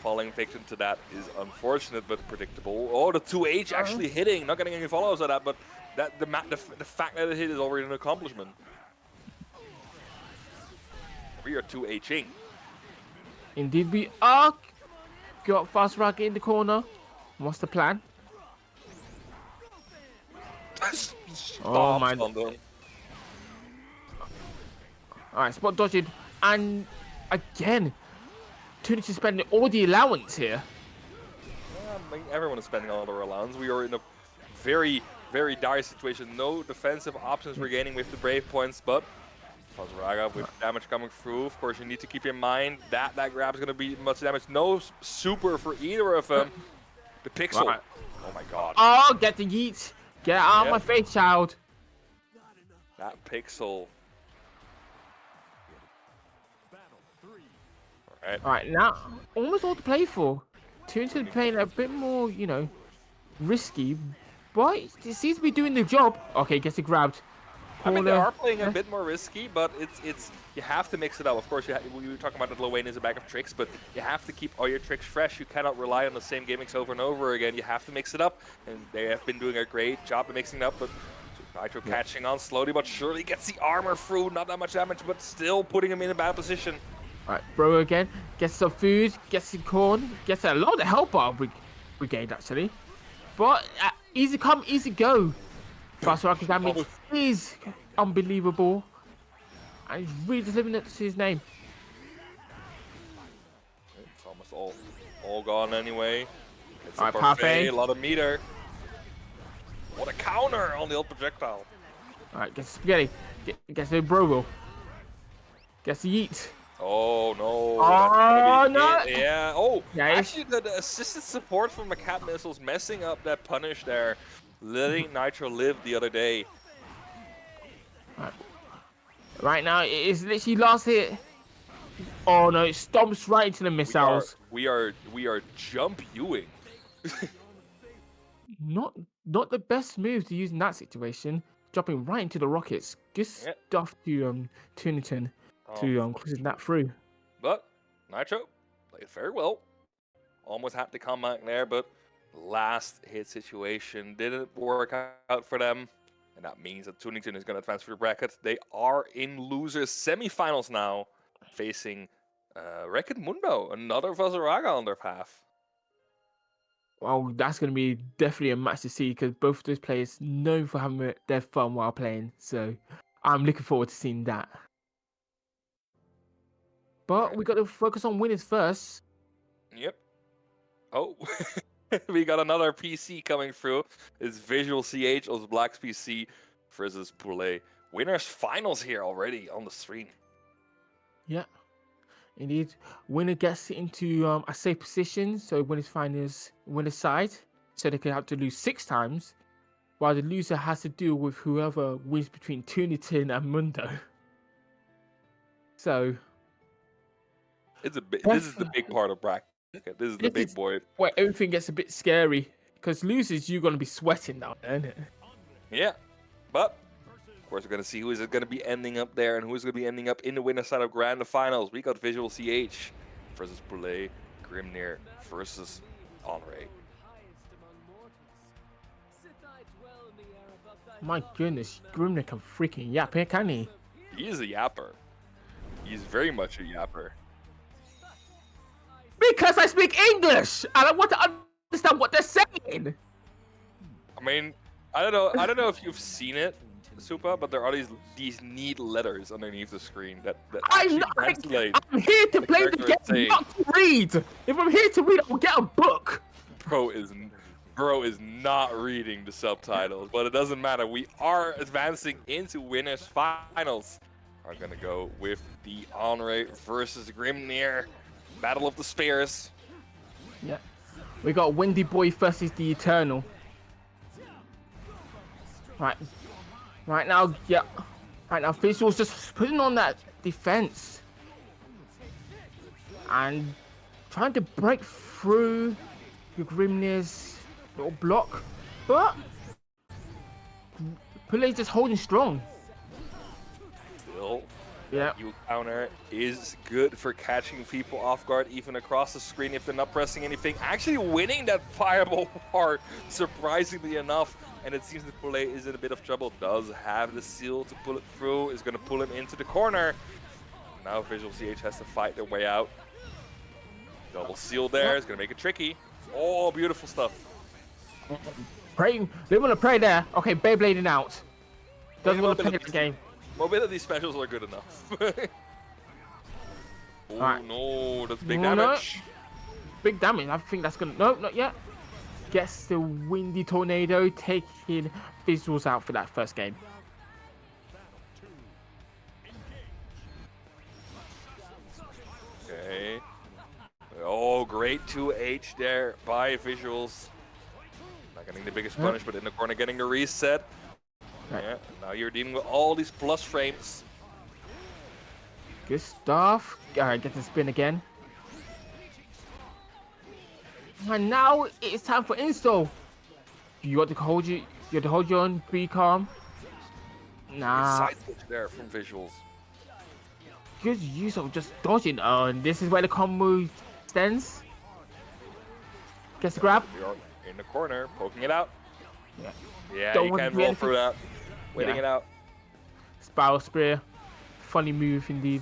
falling victim to that is unfortunate but predictable. Oh, the 2H actually hitting, not getting any follows of that, but that the fact that it hit is already an accomplishment. We are 2Hing. Indeed, we are. Got fast rocket in the corner. What's the plan? Oh my! On them. All right, spot dodging, and again, Tunington spending all the allowance here. I mean, everyone is spending all their allowance. We are in a very, very dire situation. No defensive options regaining with the brave points, but Valzaraga with damage coming through. Of course, you need to keep in mind that that grab is going to be much damage. No super for either of them. The pixel. Right. Oh my god. Oh, get the yeet! Get out of my face, child! That pixel. Alright. All right, now almost all to play for. Tunington playing a bit more, you know, risky, but it seems to be doing the job. Okay, gets it grabbed. I mean, they Corner. are playing a bit more risky, but it's you have to mix it up. Of course, we were talking about that Lowain is a bag of tricks, but you have to keep all your tricks fresh. You cannot rely on the same gimmicks over and over again. You have to mix it up, and they have been doing a great job of mixing it up. But Nitro catching on slowly but surely, gets the armor through. Not that much damage, but still putting him in a bad position. All right, bro again gets some food, gets some corn, gets a lot of help bar brigade actually, but easy come, easy go. Fast rocket damage is unbelievable, and he's really just living up to his name. It's almost all gone anyway. It's a Alright, parfait, parfait. a lot of meter. What a counter on the old projectile. All right, gets spaghetti, gets the bro, gets the yeet. Oh no! Oh, no. Yeah. Oh, Nice. actually, the assisted support from the cat missiles messing up that punish there, letting Nitro live the other day. Right now, it is literally last hit. Oh no, it stomps right into the missiles. We are jump Ewing. Not the best move to use in that situation. Dropping right into the rockets. Good Yep. stuff to Tunington to closing that through. But Nitro played very well. Almost had to come back there, but last hit situation didn't work out for them. And that means that Tunington is going to advance through the bracket. They are in losers semifinals now, facing Wrecked Mundo, another Valzaraga on their path. Well, that's going to be definitely a match to see because both of those players know for having their fun while playing. So I'm looking forward to seeing that. But we got to focus on winners first. Yep. Oh, we got another PC coming through. It's Visual CH of Black's PC versus Poulet. Winners finals here already on the screen. Yeah, indeed. Winner gets into a safe position, so winners finals winner's side, so they can have to lose 6 times, while the loser has to deal with whoever wins between Tunitin and Mundo. So It's this is the big part of bracket. This is the This big is- boy. where everything gets a bit scary, because losers you're gonna be sweating down there, innit? Yeah, but of course we're gonna see who is going to be ending up there and who is going to be ending up in the winner's side of Grand Finals. We got Visual CH versus Poulet, Grimnir versus Henri. My goodness, Grimnir can freaking yap here, can he? He is a yapper. He's very much a yapper. Because I speak English and I want to understand what they're saying. I mean, I don't know if you've seen it, Supa, but there are these neat letters underneath the screen that actually translate. I'm here to play the character game, saying. not to read. If I'm here to read, I'll get a book. Bro is not reading the subtitles, but it doesn't matter. We are advancing into winners finals. Are gonna go with the Henri versus Grimnir. Battle of the Spears. Yeah. We got Windy Boy versus the Eternal. Right. Right now, yeah. Right now, Visual's just putting on that defense. And trying to break through the Grimnir's little block. But Poulet's just holding strong. Still, Yeah. you counter is good for catching people off guard, even across the screen if they're not pressing anything. Actually winning that fireball war, surprisingly enough. And it seems that Poulet is in a bit of trouble. Does have the seal to pull it through. Is going to pull him into the corner. Now Visual CH has to fight their way out. Double seal there is going to make it tricky. Oh, beautiful stuff. Praying. They want to pray there. Okay, Beyblading out. Doesn't want to play the game. Mobility specials are good enough. Oh Alright. no, that's big No, no. damage. Big damage. I think that's gonna. No, not yet. Gets the Windy Tornado, taking Visuals out for that first game. Okay. Oh, great 2H there by Visuals. Not getting the biggest punish, but in the corner getting the reset. Right. Yeah, now you're dealing with all these plus frames. Good stuff. Alright, get the spin again. And now it's time for install. You got to hold your own, be calm. Nah. Side switch there from Visuals. Good use of just dodging. Oh, and this is where the combo stands. Gets the grab. You're in the corner, poking it out. Yeah. Yeah, Don't you want to can do roll anything. through that. Waiting Yeah. it out. Spiral Spear. Funny move indeed.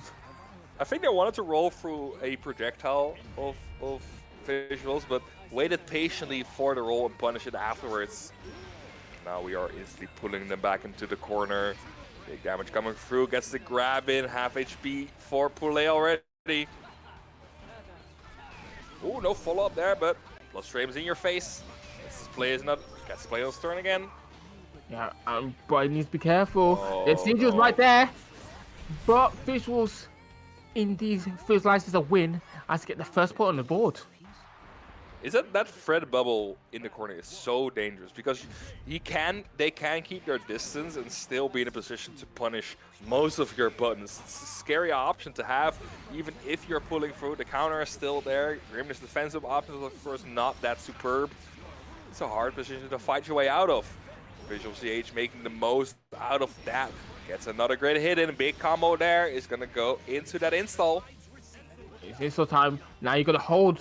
I think they wanted to roll through a projectile of Visuals, but waited patiently for the roll and punish it afterwards. Now we are instantly pulling them back into the corner. Big damage coming through, gets the grab in, half HP for Poulet already. Ooh, no follow-up there, but plus frames in your face. This play is not, gets to play on his turn again. Yeah, but he needs to be careful. Oh, There's Visuals no. right there. But Visuals indeed feels like it's a win as to get the first point on the board. Is that Fred bubble in the corner is so dangerous because they can keep their distance and still be in a position to punish most of your buttons. It's a scary option to have, even if you're pulling through. The counter is still there. Grimnir's defensive options, of course, not that superb. It's a hard position to fight your way out of. Visual CH making the most out of that. Gets another great hit in. Big combo there is gonna go into that install. It's install time. Now you got to hold.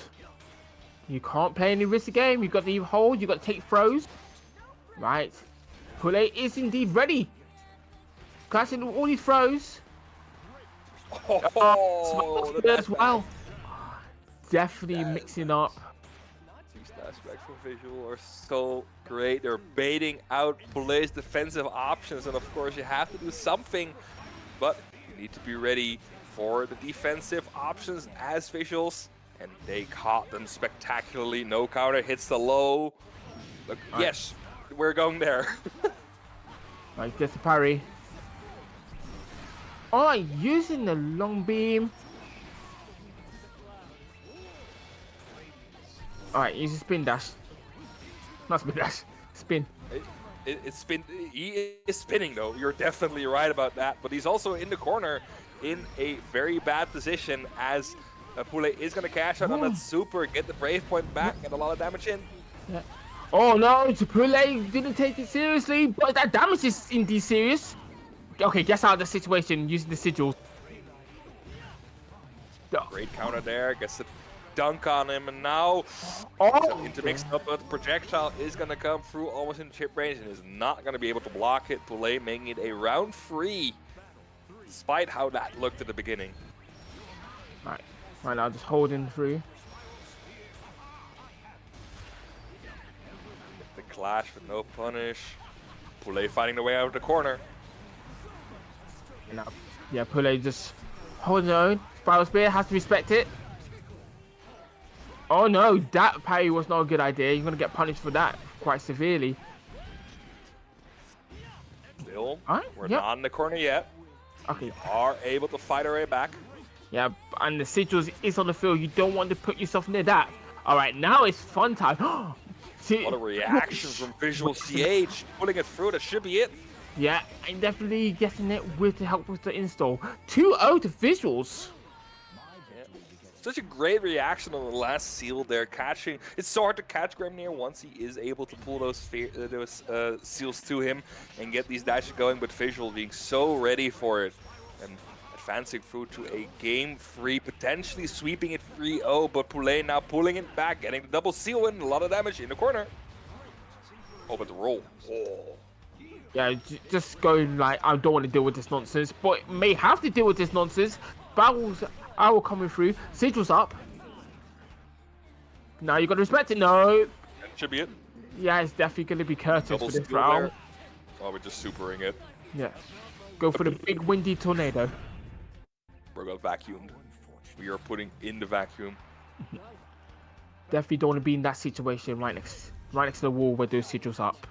You can't play any risky game. You got to hold. You got to take throws. Right. Poulet is indeed ready. Catching all these throws. Oh, Spiral Spear as well. Definitely mixing up. aspects from Visual are so great. They're baiting out Poulet's defensive options, and of course you have to do something, but you need to be ready for the defensive options as Visuals, and they caught them spectacularly. No counter hits the low. Look, yes, we're going there. Right, gets the parry. Alright, using the long beam. Alright, use a spin dash. Not spin dash, spin. He is spinning though. You're definitely right about that. But he's also in the corner in a very bad position as Poulet is going to cash out on that super, get the Brave Point back, get a lot of damage in. Yeah. Oh no, Poulet didn't take it seriously, but that damage is indeed serious. Okay, gets out of the situation using the sigils. Great counter there, gets the dunk on him, and now intermixed up, but the projectile is going to come through almost in chip range and is not going to be able to block it. Poulet making it a round 3, despite how that looked at the beginning. Right now, just holding through. The clash with no punish. Poulet fighting the way out of the corner. Now, yeah, Poulet just holding his own. Spiral Spear has to respect it. Oh no, that parry was not a good idea. You're gonna get punished for that quite severely. Still, we're not in the corner yet. Okay. We are able to fight our way back. Yeah, and the sigils is on the field. You don't want to put yourself near that. All right, now it's fun time. See, what a reaction from Visual CH, pulling it through. That should be it. Yeah, and definitely getting it with the help with the install. 2-0 to Visuals. Such a great reaction on the last seal there, catching. It's so hard to catch Grimnir once he is able to pull those seals to him and get these dashes going, but Visual being so ready for it and advancing through to a game 3, potentially sweeping it 3-0, but Poulet now pulling it back, getting the double seal in, a lot of damage in the corner. Oh, but the roll. Oh. Yeah, just going like, I don't want to deal with this nonsense, but may have to deal with this nonsense. Barrels Arrow coming through. Sigil's up. Now you got to respect it. No. That should be it. Yeah, it's definitely going to be curtains Double for this steal round. there. Oh, we're just supering it. Yeah. Go for the big windy tornado. We're got vacuumed. We are putting in the vacuum. Definitely don't want to be in that situation right next to the wall where those sigils up.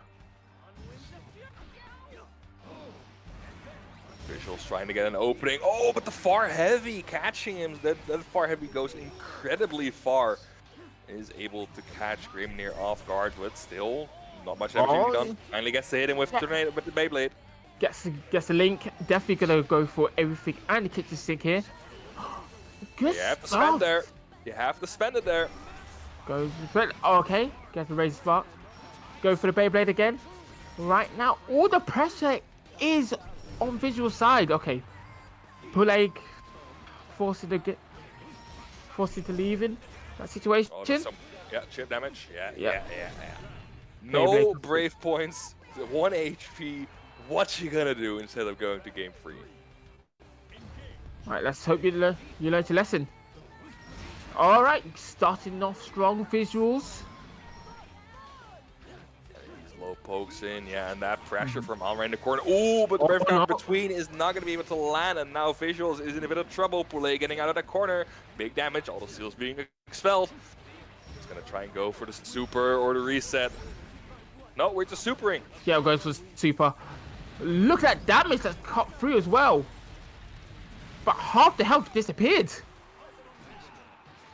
Visuals trying to get an opening. Oh, but the far heavy catching him. That far heavy goes incredibly far. Is able to catch Grimnir off guard, but still not much damage being done. Finally gets to hit him with tornado with the Beyblade. Gets the link. Definitely gonna go for everything and the kitchen sink here. Good You have to spend there. You have to spend it there. Goes oh, okay. Gets the razor spark. Go for the Beyblade again. Right now, all the pressure is on Visual side. Okay. Poulet forced to leave in that situation. Oh, yeah, chip damage. Yeah. Beyblade. No brave points. 1 HP. What's you gonna do instead of going to game 3? Right, let's hope you learned your lesson. All right, starting off strong, Visuals. Low pokes in, yeah, and that pressure from Alra in the corner. Oh, but the brave counter between is not gonna be able to land, and now Visuals is in a bit of trouble. Poulet getting out of that corner. Big damage, all the seals being expelled. He's gonna try and go for the super or the reset. No, we're just supering. Yeah, goes for super. Look at that damage that's cut through as well. But half the health disappeared.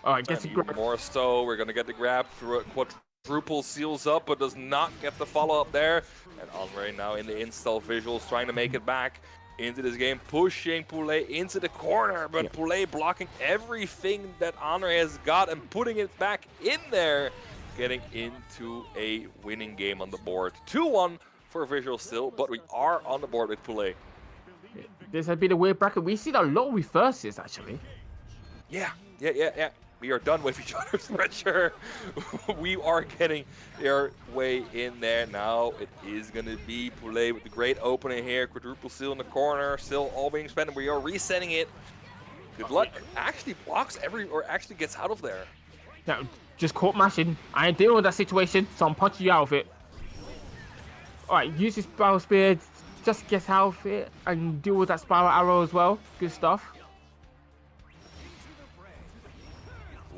All right, gets a grab. More so, we're gonna get the grab through a quadruple seals up, but does not get the follow up there. And Andre now in the install. Visuals trying to make it back into this game, pushing Poulet into the corner, but Poulet blocking everything that Andre has got and putting it back in there, getting into a winning game on the board. 2-1 for Visual still, but we are on the board with Poulet. This has been a weird bracket. We've seen a lot of reverses actually. Yeah. We are done with each other's pressure. We are getting our way in there now. It is going to be Poulet with the great opening here. Quadruple seal in the corner. Still all being spent. We are resetting it. Good luck. Actually blocks or actually gets out of there. Now, just caught mashing. I ain't dealing with that situation, so I'm punching you out of it. Alright, use this spiral spear, just get out of it, and deal with that spiral arrow as well. Good stuff.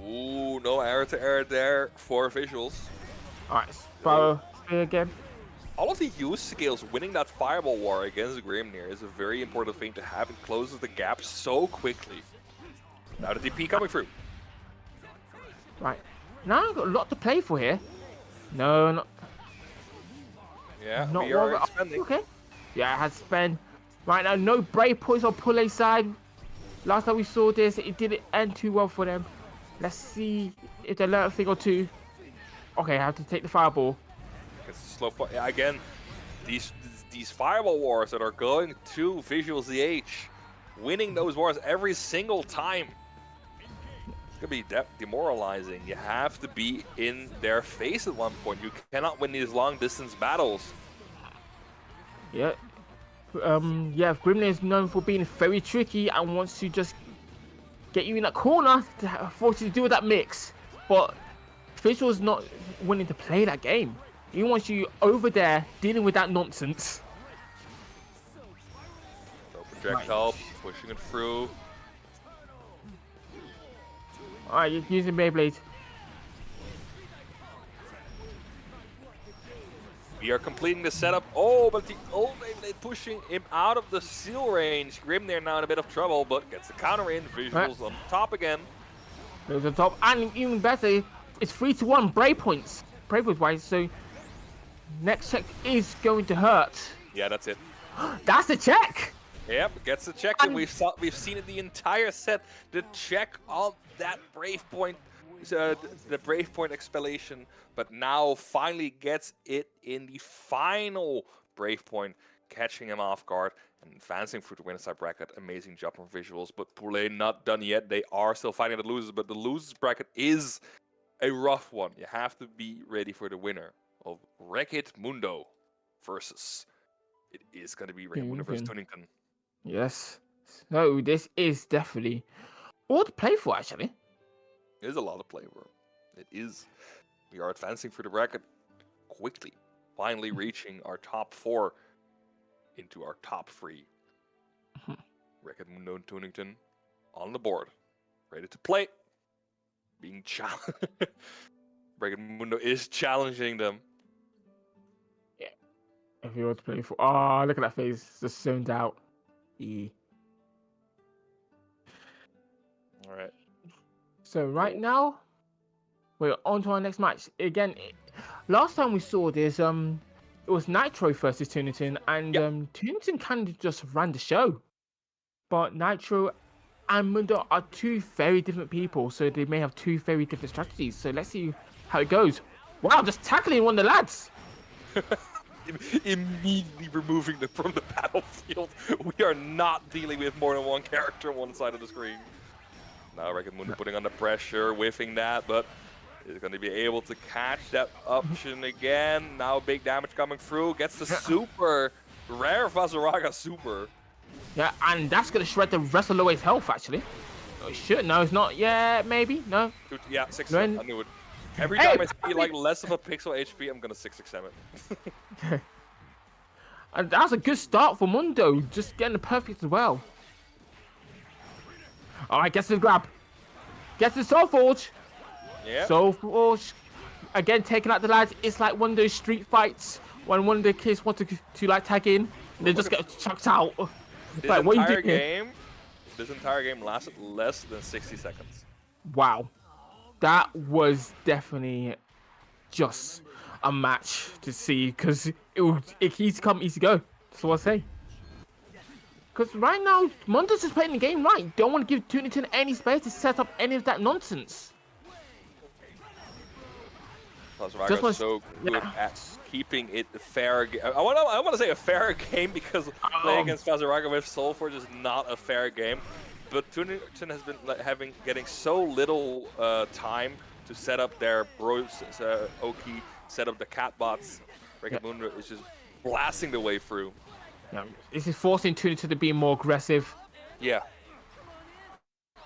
Ooh, no error to error there for visuals. Alright, spiral spear again. All of the use skills, winning that fireball war against Grimnir is a very important thing to have. It closes the gap so quickly. Now the DP coming through. Right. Now I've got a lot to play for here. No, not We are expanding. Okay. Yeah, I had spend. Right now, no brave points on Pulley side. Last time we saw this, it didn't end too well for them. Let's see if they learn a thing or two. Okay, I have to take the fireball. It's slow again. These fireball wars that are going to Visual ZH, winning those wars every single time. It's gonna be demoralizing. You have to be in their face at one point. You cannot win these long distance battles. Yeah. Yeah, Grimnir is known for being very tricky and wants to just get you in that corner to force you to do with that mix. But Visual's not willing to play that game. He wants you over there dealing with that nonsense. So projectile, pushing it through. Alright, you're using Beyblade. We are completing the setup. Oh, but the old Beyblade pushing him out of the seal range. Grimnir now in a bit of trouble, but gets the counter in. Visuals on top again. There's the top, and even better, it's 3-1 Brave points. Brave points wise, so next check is going to hurt. Yeah, that's it. That's the check! Yep, gets the check, and we've seen it the entire set. The check on that Brave point, the Brave point expellation, but now finally gets it in the final Brave point, catching him off guard and advancing through the winner side bracket. Amazing job from Visuals, but Poulet not done yet. They are still fighting the losers, but the losers bracket is a rough one. You have to be ready for the winner of Wreck-It Mundo versus. It is going to be Wreck-It Mundo versus Tunington. Yes. So this is definitely all to play for, actually. There's a lot to play for. It is. We are advancing through the bracket quickly, finally reaching our top 4 into our top 3. Wreck-It Mundo and Tunington on the board, ready to play. Being challenged. Wreck-It Mundo is challenging them. Yeah. If you want to play for, oh, look at that face, just zoned out. Yeah. All right. So right now, we're on to our next match. Again, last time we saw this, it was Nitro versus Tunington, and Tunington kind of just ran the show. But Nitro and Mundo are two very different people, so they may have two very different strategies. So let's see how it goes. Wow, just tackling one of the lads. Immediately removing them from the battlefield. We are not dealing with more than one character on one side of the screen. Now Wreck-It Mundo putting on the pressure, whiffing that, but is going to be able to catch that option again. Now big damage coming through. Gets the super. Rare Vazaraga super. Yeah, and that's going to shred the rest of Loe's health, actually. Oh, it should. No, it's not. Yeah, maybe. No. Yeah, 6 No, I knew it. Every time I see like less of a pixel HP, I'm going to 667 it. And that's a good start for Mundo. Just getting the perfect as well. Alright, gets the grab. Gets the Soul Forge. Yeah. Soul Forge. Again, taking out the lads. It's like one of those street fights when one of the kids want to like tag in. And they just get chucked out. Like, what are you doing? This entire game lasted less than 60 seconds. Wow. That was definitely just a match to see, because it easy come, easy go. That's what I say. Because right now, Mundo's just playing the game right. Don't want to give Tunington any space to set up any of that nonsense. Vazaraga so good at keeping it fair. I want to say a fair game, because playing against Vazaraga with Soul Forge is not a fair game. But Tunington has been getting so little time to set up their Oki, set up the cat bots. Wreck-It Mundo is just blasting the way through. Yeah, this is forcing Tunington to be more aggressive. Yeah.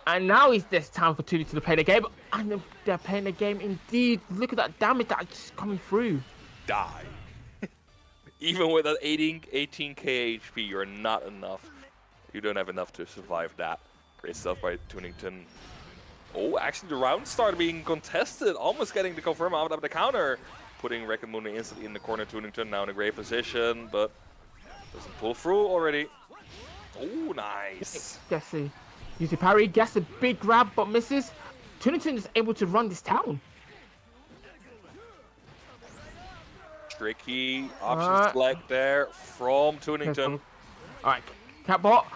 And now it's this time for Tunington to play the game. And they're playing the game indeed. Look at that damage that's coming through. Die. Even with that 18k HP, you're not enough. You don't have enough to survive that. Great stuff by Tunington. Oh, actually the round started being contested. Almost getting the confirm out of the counter. Putting Wreck and Mundo instantly in the corner. Tunington now in a great position, but doesn't pull through already. Oh, nice. Gets the uses parry, gets a big grab but misses. Tunington is able to run this town. Tricky option select there from Tunington. Alright, Catbot.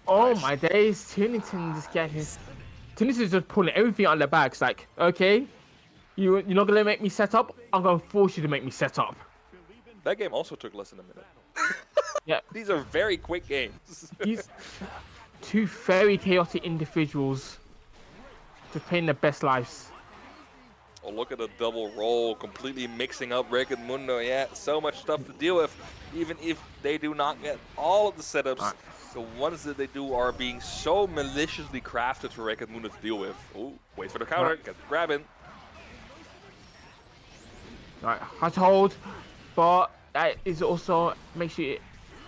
Oh Nice. my days, Tunington just getting Tunington's just pulling everything out of their bags. Like, okay, you're not gonna make me set up. I'm gonna force you to make me set up. That game also took less than a minute. Yeah, These are very quick games. these two very chaotic individuals just playing their best lives. Oh, look at the double roll, completely mixing up Wreck and Mundo. Yeah, so much stuff to deal with. Even if they do not get all of the setups, the ones that they do are being so maliciously crafted for Wreck and Mundo to deal with. Oh, wait for the counter, get the grab in. Right, has to hold, but that is also makes you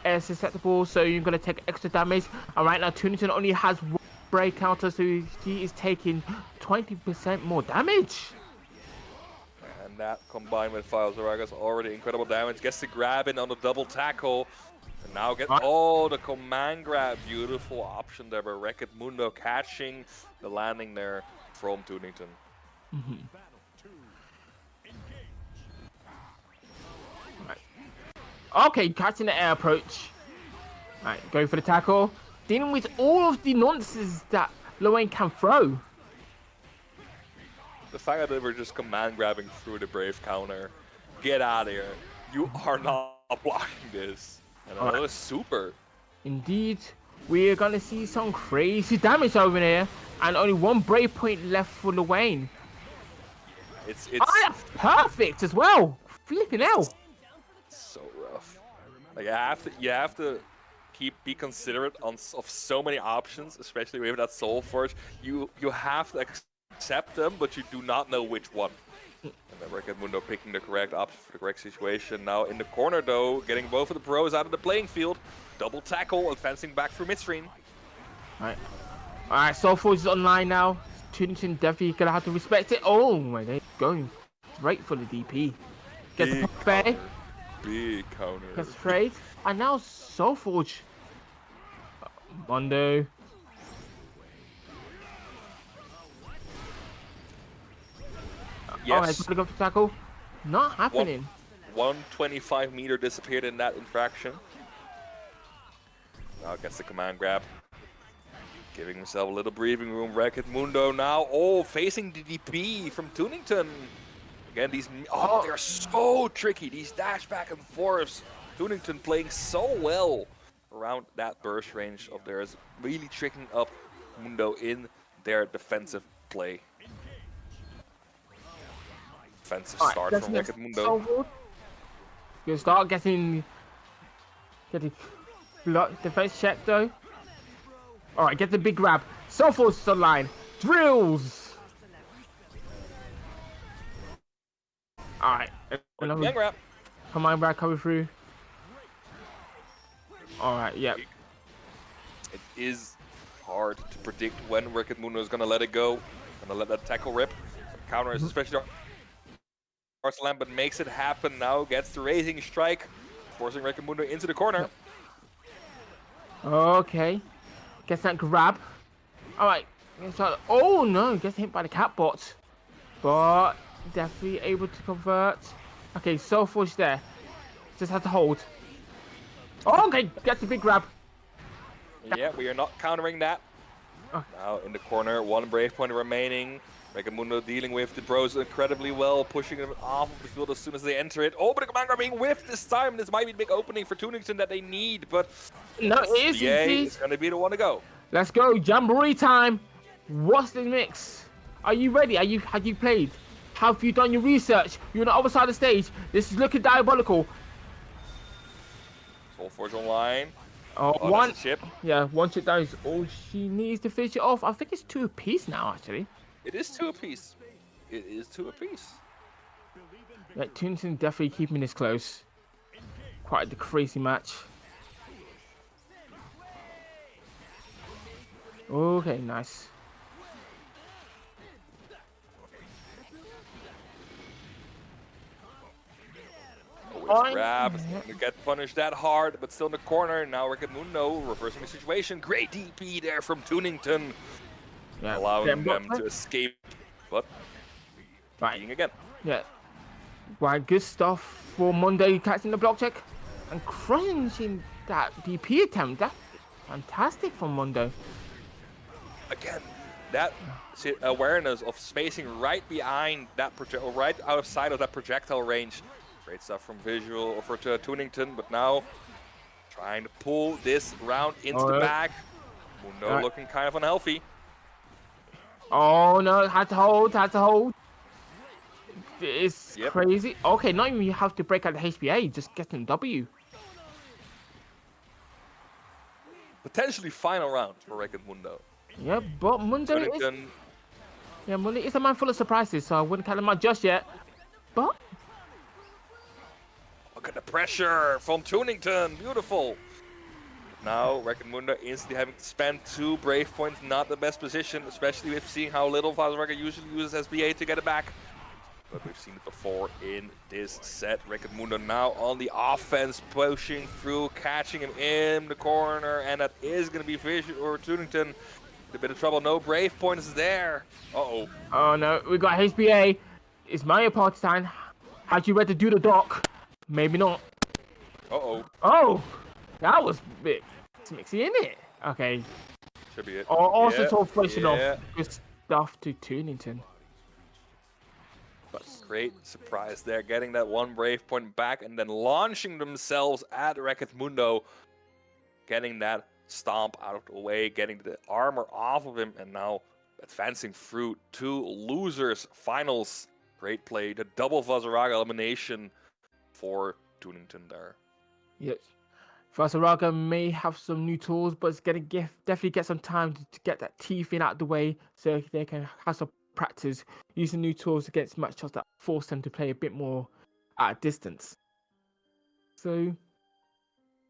air susceptible, so you're gonna take extra damage. And right now, Tunington only has one break counter, so he is taking 20% more damage. And that combined with File Zaraga's already incredible damage. Gets the grab in on the double tackle. And now get the command grab. Beautiful option there by Wreck and Mundo catching the landing there from Tunington. Okay, catching the air approach. Right, going for the tackle. Dealing with all of the nonsense that Loane can throw. The fact that they were just command grabbing through the Brave counter. Get out of here. You are not blocking this. And another super. Indeed, we are gonna see some crazy damage over there. And only one Brave point left for Loane. It's That's perfect as well. Flipping hell. so rough. Like you have to be considerate of so many options, especially with that Soul Force. You have to accept them, but you do not know which one. And then Wreck and Mundo picking the correct option for the correct situation. Now in the corner though, getting both of the pros out of the playing field. Double tackle, advancing back through midstream. Alright, Soul Force is online now. Tunington definitely gonna have to respect it. Oh my god, going straight for the DP. Get the pop there. Big counter. Gets trade. And now Soulforge. Mondo. Yes. Oh, go for tackle. Not happening. 125 meter disappeared in that infraction. Now gets the command grab. Giving himself a little breathing room. Wreck and Mundo now. Oh, facing the DP from Tunington. Again, these they're so tricky. These dash back and forths. Tunington playing so well around that burst range of theirs, really tricking up Mundo in their defensive play. Defensive start from Wreck and Mundo. You start getting block defense check though. All right, get the big grab. Soulforce is online. Drills. All right. Young grab. Command grab coming through. All right, yeah. It is hard to predict when Wreck and Mundo is gonna let it go. Gonna let that tackle rip. Counter is especially Arsalan, but makes it happen now. Gets the raising strike, forcing Wreck and Mundo into the corner. Okay. Gets that grab. All right. Oh no, gets hit by the catbot. But definitely able to convert. Okay, Soulforge there. Just has to hold. Oh, okay, gets the big grab. Yeah, we are not countering that. Now in the corner, one Brave point remaining. Wreck and Mundo dealing with the bros incredibly well, pushing them off of the field as soon as they enter it. Oh, but the command grab being whiffed this time. This might be the big opening for Tunington that they need, but no, it is. it's going to be the one to go. Let's go, Jamboree time. What's the mix? Are you ready? Have you played? Have you done your research? You're on the other side of the stage. This is looking diabolical. Soulforge online. Oh, one chip. Yeah, one chip down is all she needs to finish it off. I think it's 2 apiece now, actually. It is 2 apiece. It is 2 apiece. Yeah, Tunington definitely keeping this close. Quite the crazy match. Okay, nice. Always grab. It's not gonna get punished that hard, but still in the corner. Now Mundo reversing the situation. Great DP there from Tunington, Yeah, allowing them to escape. But right being again. Yeah. Right, good stuff for Monday catching the block check and crunching that DP attempt. That's fantastic from Mondo. Again, that awareness of spacing right behind that project, right outside of that projectile range. Great stuff from Visual for Tunington, but now trying to pull this round into the bag. Mundo looking kind of unhealthy. Oh no, had to hold. It's crazy. Okay, not even you have to break out the HBA, just get them W. Potentially final round for Mundo. Yeah, but Mundo is a man full of surprises, so I wouldn't count him out just yet. But look at the pressure from Tunington, beautiful. Now Mundo instantly having to spend 2 Brave points, not the best position, especially with seeing how little Vazaraga usually uses SBA to get it back. But we've seen it before in this set. Mundo now on the offense, pushing through, catching him in the corner, and that is going to be Visual or Tunington. A bit of trouble, no Brave points there. Uh-oh. Oh no, we got HBA. It's Mario Party time. Had you read to do the dock? Maybe not. Uh-oh. Oh, that was a bit mixy, isn't it? Okay. Should be it. Also celebration off. Good stuff to Tunington. Great surprise there, getting that 1 Brave point back and then launching themselves at Mundo, getting that stomp out of the way, getting the armor off of him, and now advancing through to losers finals. Great play, the double Vazaraga elimination for Tunington there. Yes. Vazaraga may have some new tools, but it's gonna definitely get some time to get that teeth in out the way so they can have some practice using new tools against matchups that force them to play a bit more at a distance. So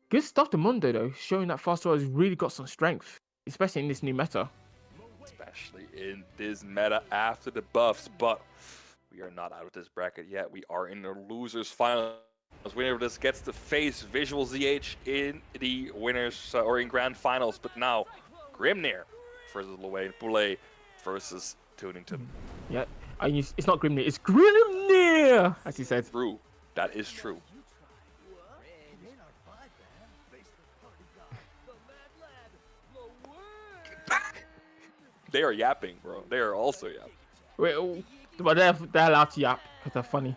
good stuff to Mundo though, showing that Vazaraga has really got some strength, especially in this new meta. Especially in this meta after the buffs, but we are not out of this bracket yet. We are in the losers final. As winner of this gets to face Visual ZH in the winners or in grand finals, but now Grimnir versus Luane Poulet versus Tunington. Yeah, it's not Grimnir, it's Grimnir, as he said. True, that is true. They are yapping, bro. They are also yapping. Wait, but they're allowed to yap because they're funny.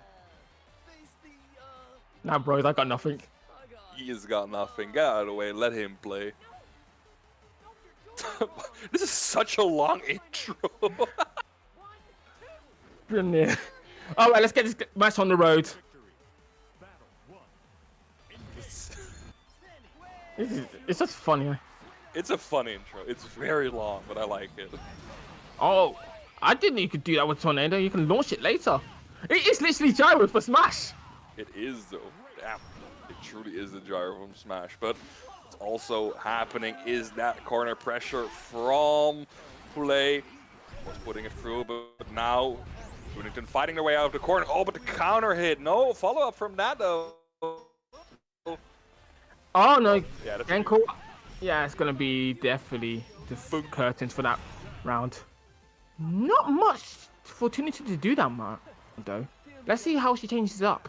Nah, bros, I got nothing. He has got nothing. Get out of the way. Let him play. This is such a long intro. Grimnir. All right, let's get this match on the road. It's just funny. It's a fun intro. It's very long, but I like it. Oh, I didn't know you could do that with Tornado. You can launch it later. It's literally gyro for Smash. It is, though. Damn. It truly is the gyro from Smash. But what's also happening is that corner pressure from Poulet. Was putting it through, but now Tunington fighting their way out of the corner. Oh, but the counter hit. No follow-up from that, though. Oh, no. Yeah, that's Ankle. Yeah, it's going to be definitely the curtains for that round. Not much for Tunington to do that, man, though. Let's see how she changes up.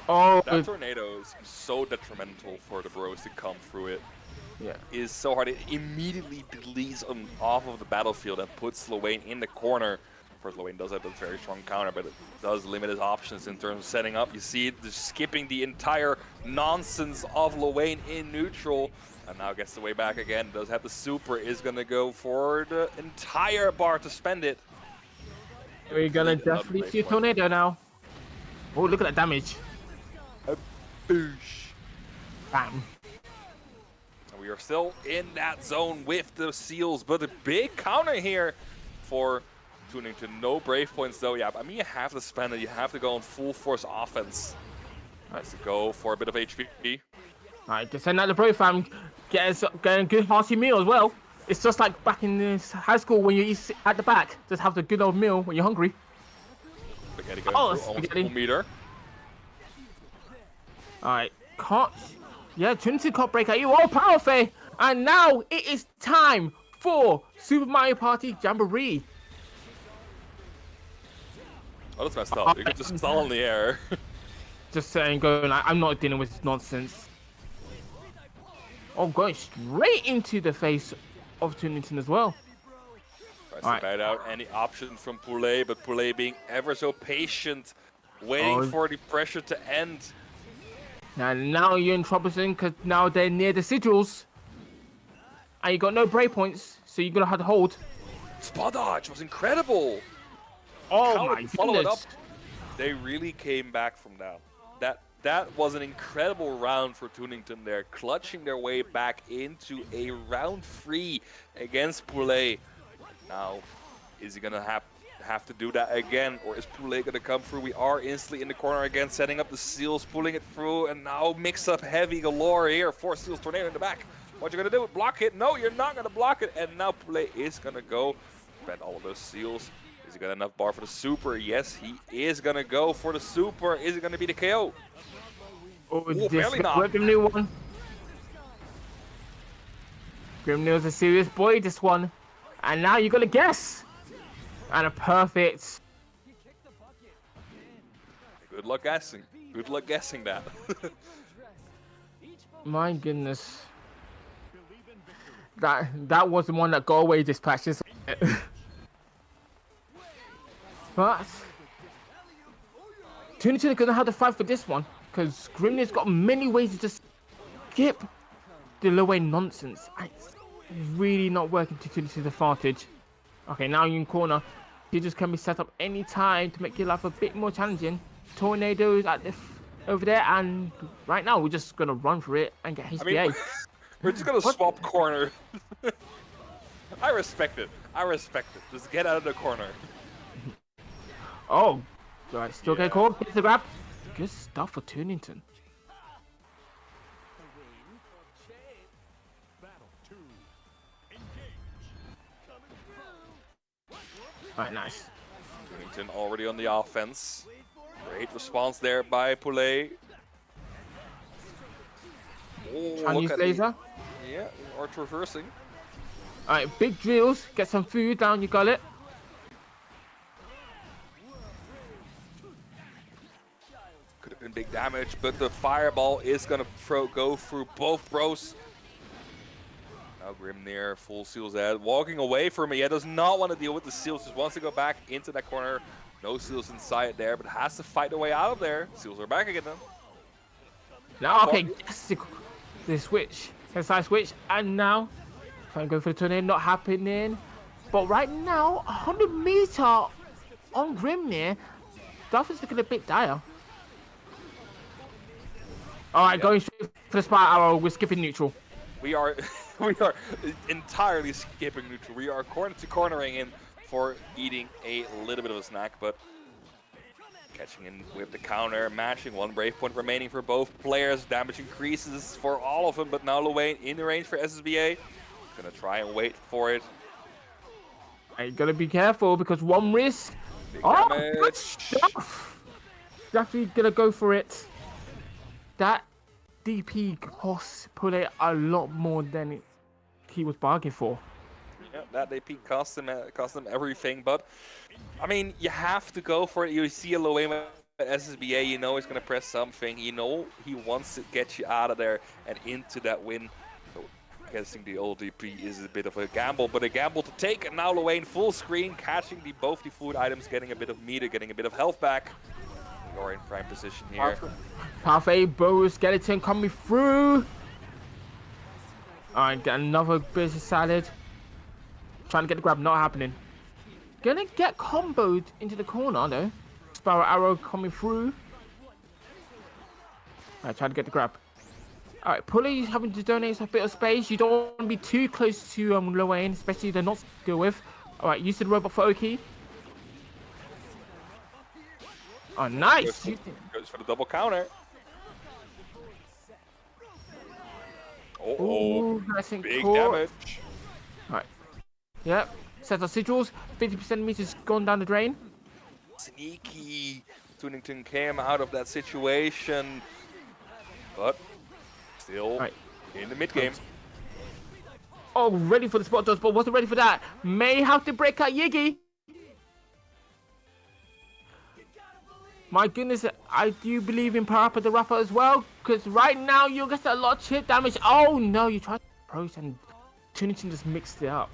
Oh, that tornado is so detrimental for the bros to come through it. Yeah, is so hard. It immediately deletes him off of the battlefield and puts Luane in the corner. Of course, Luane does have a very strong counter, but it does limit his options in terms of setting up. You see it just skipping the entire nonsense of Luane in neutral, and now gets the way back again. Does have the super, is going to go for the entire bar to spend it. We're going to definitely see a tornado now. Oh, look at that damage. A boosh. Bam. We are still in that zone with the seals, but a big counter here for Tunington. No brave points though. Yeah, I mean, you have to spend it. You have to go on full force offense. Nice to go for a bit of HP. Alright, just send out the brave fam. Get a good hearty meal as well. It's just like back in high school when you eat at the back. Just have the good old meal when you're hungry. Spaghetti going through almost full meter. Alright, can't. Yeah, Trinity can't break out. You all powerful. And now it is time for Super Mario Party Jamboree. Oh, that's messed up. You can just stall in the air. Just saying, going like, I'm not dealing with this nonsense. Oh, going straight into the face of Tunington as well. Tries to bite out any option from Poulet, but Poulet being ever so patient, waiting for the pressure to end. And now you're in trouble because now they're near the sigils. And you got no break points, so you're going to have to hold. Spot dodge was incredible. Oh my follow it up. goodness. They really came back from that. That was an incredible round for Tunington there, clutching their way back into a round 3 against Poulet. Now, is he gonna have to do that again, or is Poulet gonna come through? We are instantly in the corner again, setting up the seals, pulling it through, and now mix up heavy galore here. 4 seals tornado in the back. What you gonna do? Block it? No, you're not gonna block it. And now Poulet is gonna go spend all of those seals. Is he got enough bar for the super? Yes, he is gonna go for the super. Is it gonna be the KO? Oh, this barely not. Grimnir one. Grimnir's a serious boy, this one. And now you got to guess. And a perfect. Good luck guessing. Good luck guessing that. My goodness. That was the one that got away dispatches. But Tunington are gonna have to fight for this one because Grimnir's got many ways to just skip the low end nonsense. It's really not working to Tunington's advantage. Okay, now you're in corner. You just can be set up any time to make your life a bit more challenging. Tornadoes at the over there, and right now we're just gonna run for it and get HBA. I mean, we're just gonna swap corner. I respect it. I respect it. Just get out of the corner. Oh, right, still get caught. Get the grab. Good stuff for Tunington. Alright, nice. Tunington already on the offense. Great response there by Poulet. Oh, Chinese laser. Yeah, or traversing. Alright, big drills. Get some food down. You got it. Could have been big damage, but the fireball is gonna go through both bros. Now Grimnir, full seals head, walking away from it. He does not want to deal with the seals, just wants to go back into that corner. No seals inside there, but has to fight the way out of there. Seals are back again then. Now, okay, yes, the switch. Side switch, and now trying to go for the tornado, not happening. But right now, 100 meter on Grimnir, stuff is looking a bit dire. Alright, going straight for the spot arrow. We're skipping neutral. We are entirely skipping neutral. We are corner to cornering in for eating a little bit of a snack, but catching in with the counter, mashing. 1 brave point remaining for both players. Damage increases for all of them, but now Luane in the range for SSBA. Gonna try and wait for it. You gotta be careful because one risk. Big Good damage. stuff. Definitely gonna go for it. That DP costs Poulet a lot more than he was bargaining for. Yeah, that DP cost him everything, but I mean, you have to go for it. You see a Luane at SSBA, you know he's gonna press something. You know he wants to get you out of there and into that win. So guessing the old DP is a bit of a gamble, but a gamble to take. And now Luane full screen, catching both the food items, getting a bit of meter, getting a bit of health back. We are in prime position here. Parfait, Bow Skeleton coming through. Alright, get another business salad. Trying to get the grab, not happening. Gonna get comboed into the corner though. Sparrow arrow coming through. Alright, trying to get the grab. All right, Pulley's having to donate a bit of space. You don't want to be too close to Lowain, especially the not to deal with. All right, use the robot for Oki. Oh, nice. Goes for the double counter. Oh, Ooh, nice and big caught. damage. All right. Yep. Sets our sigils. 50% meters gone down the drain. Sneaky. Tunington came out of that situation, but still Right. in the mid game. Oh, ready for the spot dodge, but wasn't ready for that. May have to break out Yiggy. My goodness, I do believe in Parappa the Rapper as well, because right now you'll get a lot of chip damage. Oh no, you tried to approach and Tunington just mixed it up.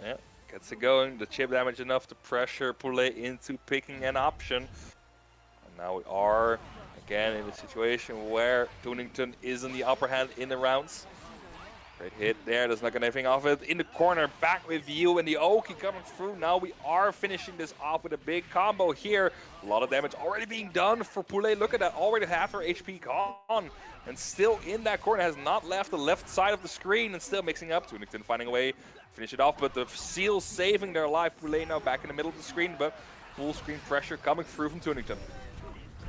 Yeah, gets it going. The chip damage enough to pressure Poulet into picking an option. And now we are again in a situation where Tunington is in the upper hand in the rounds. Great hit there, does not get anything off it. In the corner, back with you and the Oki coming through. Now we are finishing this off with a big combo here. A lot of damage already being done for Poulet. Look at that, already half her HP gone. And still in that corner, has not left the left side of the screen and still mixing up. Tunington finding a way to finish it off, but the seal saving their life. Poulet now back in the middle of the screen, but full screen pressure coming through from Tunington.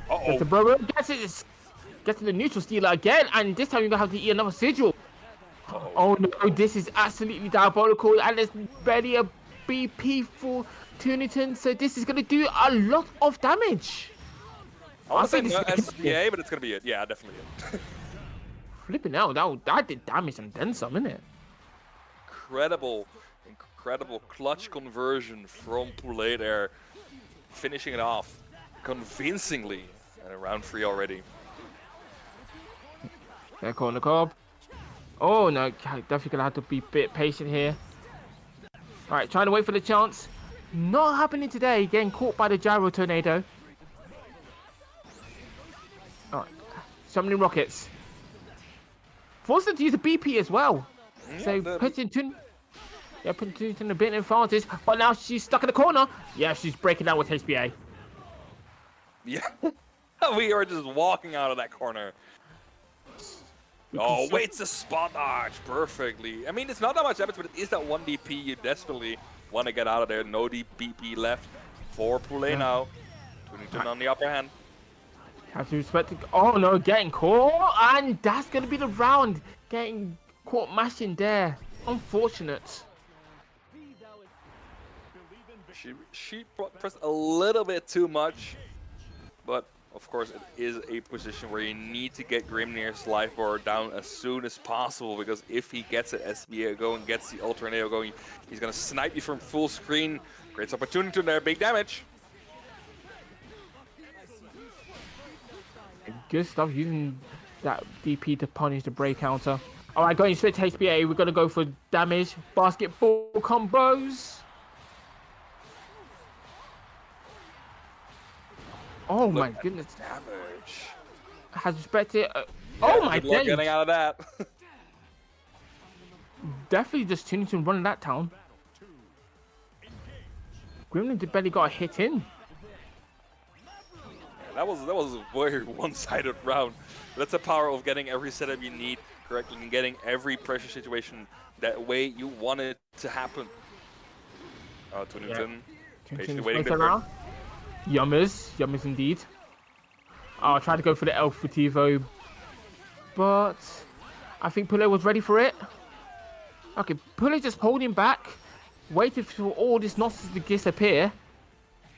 Uh-oh. The brother gets to the neutral stealer again, and this time you're going to have to eat another sigil. Oh no, this is absolutely diabolical, and there's barely a BP for Tunington, so this is going to do a lot of damage. I want to say this no is SBA, but it's going to be it. Yeah, definitely it. Flipping out, that did damage and then some, innit? Incredible clutch conversion from Poulet there. Finishing it off convincingly in round 3 already. They're calling the cob. Oh no, definitely gonna have to be a bit patient here. Alright, trying to wait for the chance. Not happening today, getting caught by the gyro tornado. Alright, summoning rockets. Forced them to use a BP as well. So putting Tunington in a bit of advantage, but now she's stuck in the corner. Yeah, she's breaking down with HBA. Yeah, we are just walking out of that corner. Oh, waits a spot dodge perfectly. I mean, it's not that much damage, but it is that 1 DP you desperately want to get out of there. No DP left for Poulet now. Tunington on the upper hand. Have to respect it. Oh no, getting caught, and that's gonna be the round. Getting caught mashing there. Unfortunate. She pressed a little bit too much, but of course it is a position where you need to get Grimnir's life bar down as soon as possible, because if he gets it SBA going, gets the Alternado going, he's gonna snipe you from full screen. Great opportunity there, big damage. Good stuff, using that DP to punish the break counter. Alright, going straight to HBA, we're gonna go for damage. Basketball combos. Oh my goodness. Damage. Has respected. Oh my good luck getting days. out of that. Definitely just Tunington running that town. Gremlin barely got a hit in. That was a very one-sided round. That's the power of getting every setup you need correctly and getting every pressure situation that way you want it to happen. Oh, Tunington, patiently waiting there. Yummers indeed. Oh, I tried to go for the Elf Futivo, but I think Poulet was ready for it. Okay, Poulet just holding back, waiting for all this nonsense to disappear.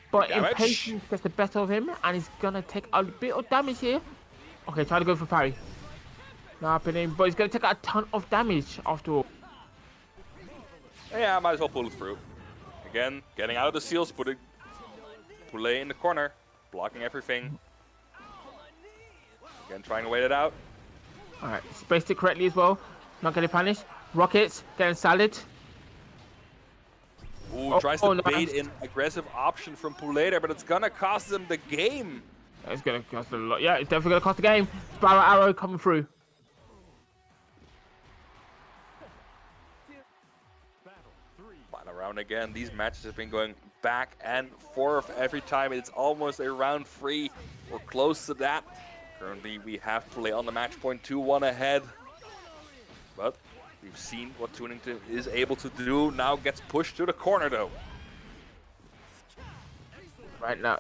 But impatience gets the better of him, and he's gonna take a bit of damage here. Okay, try to go for parry. Not happening, but he's gonna take a ton of damage after all. Yeah, I might as well pull it through. Again, getting out of the seals, putting Poulet in the corner, blocking everything. Again, trying to wait it out. Alright, spaced it correctly as well. Not getting punished. Rockets, getting salad. Ooh, tries to bait an aggressive option from Poulet there, but it's gonna cost him the game. It's gonna cost a lot. Yeah, it's definitely gonna cost the game. Spiral arrow coming through. Final round again. These matches have been going back and forth every time. It's almost a round 3 or close to that. Currently, we have Poulet on the match point 2-1 ahead. But we've seen what Tunington is able to do. Now gets pushed to the corner, though. Right now.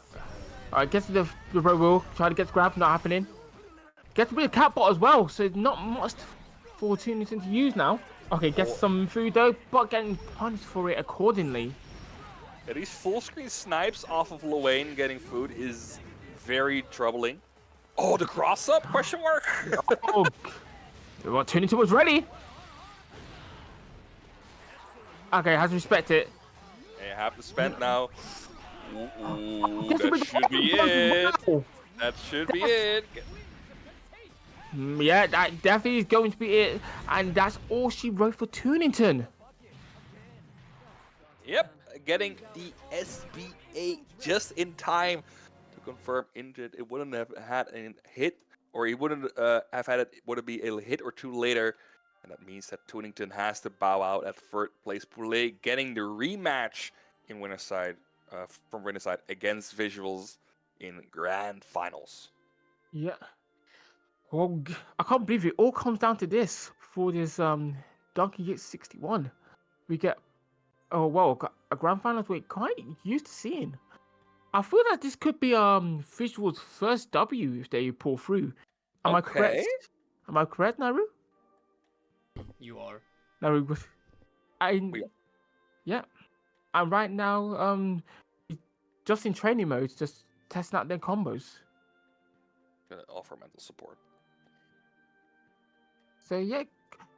Alright, gets to the row wheel. Try to get the grab, not happening. Gets a bit of catbot as well, so not much for Tunington to use now. Okay, gets some food though, but getting punished for it accordingly. Yeah, these full screen snipes off of Luane getting food is very troubling. Oh, the cross up? Question mark? Oh, well, Tunington was ready. Okay, has to respect it. They have to spend now. Ooh, Gets a that bit should be it. Wow. That should be it. Yeah, that definitely is going to be it, and that's all she wrote for Tunington. Yep, getting the SBA just in time to confirm injured. It wouldn't have had a hit, or he wouldn't have had it. Would it be a hit or two later? And that means that Tunington has to bow out at third place. Poulet getting the rematch in winner's side from winner's side against Visuals in grand finals. Yeah. Well, I can't believe it all comes down to this for this Dunkin'Yips 61. We get a grand finals we're quite used to seeing. I feel that this could be Visuals' first W if they pull through. Am I correct? Am I correct, Naru? You are. Naru, yeah. And right now, just in training mode, just testing out their combos. Gonna offer mental support. So yeah,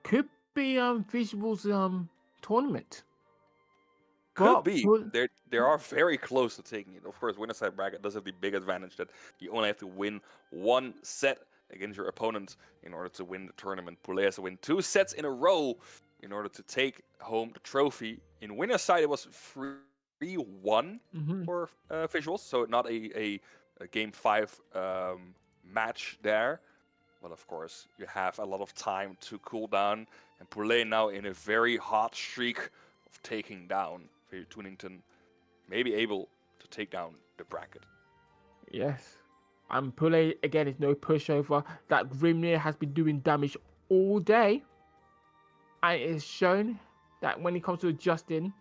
could be Visuals tournament. Could be. They are very close to taking it. Of course, winner side bracket does have the big advantage that you only have to win one set against your opponent in order to win the tournament. Poulet has to win 2 sets in a row in order to take home the trophy. In winner side, it was 3-1 for Visuals, so not a game 5 match there. But of course, you have a lot of time to cool down, and Poulet now in a very hot streak of taking down Tunington, maybe able to take down the bracket. Yes. And Poulet again is no pushover. That Grimnir has been doing damage all day. And it is shown that when it comes to adjusting,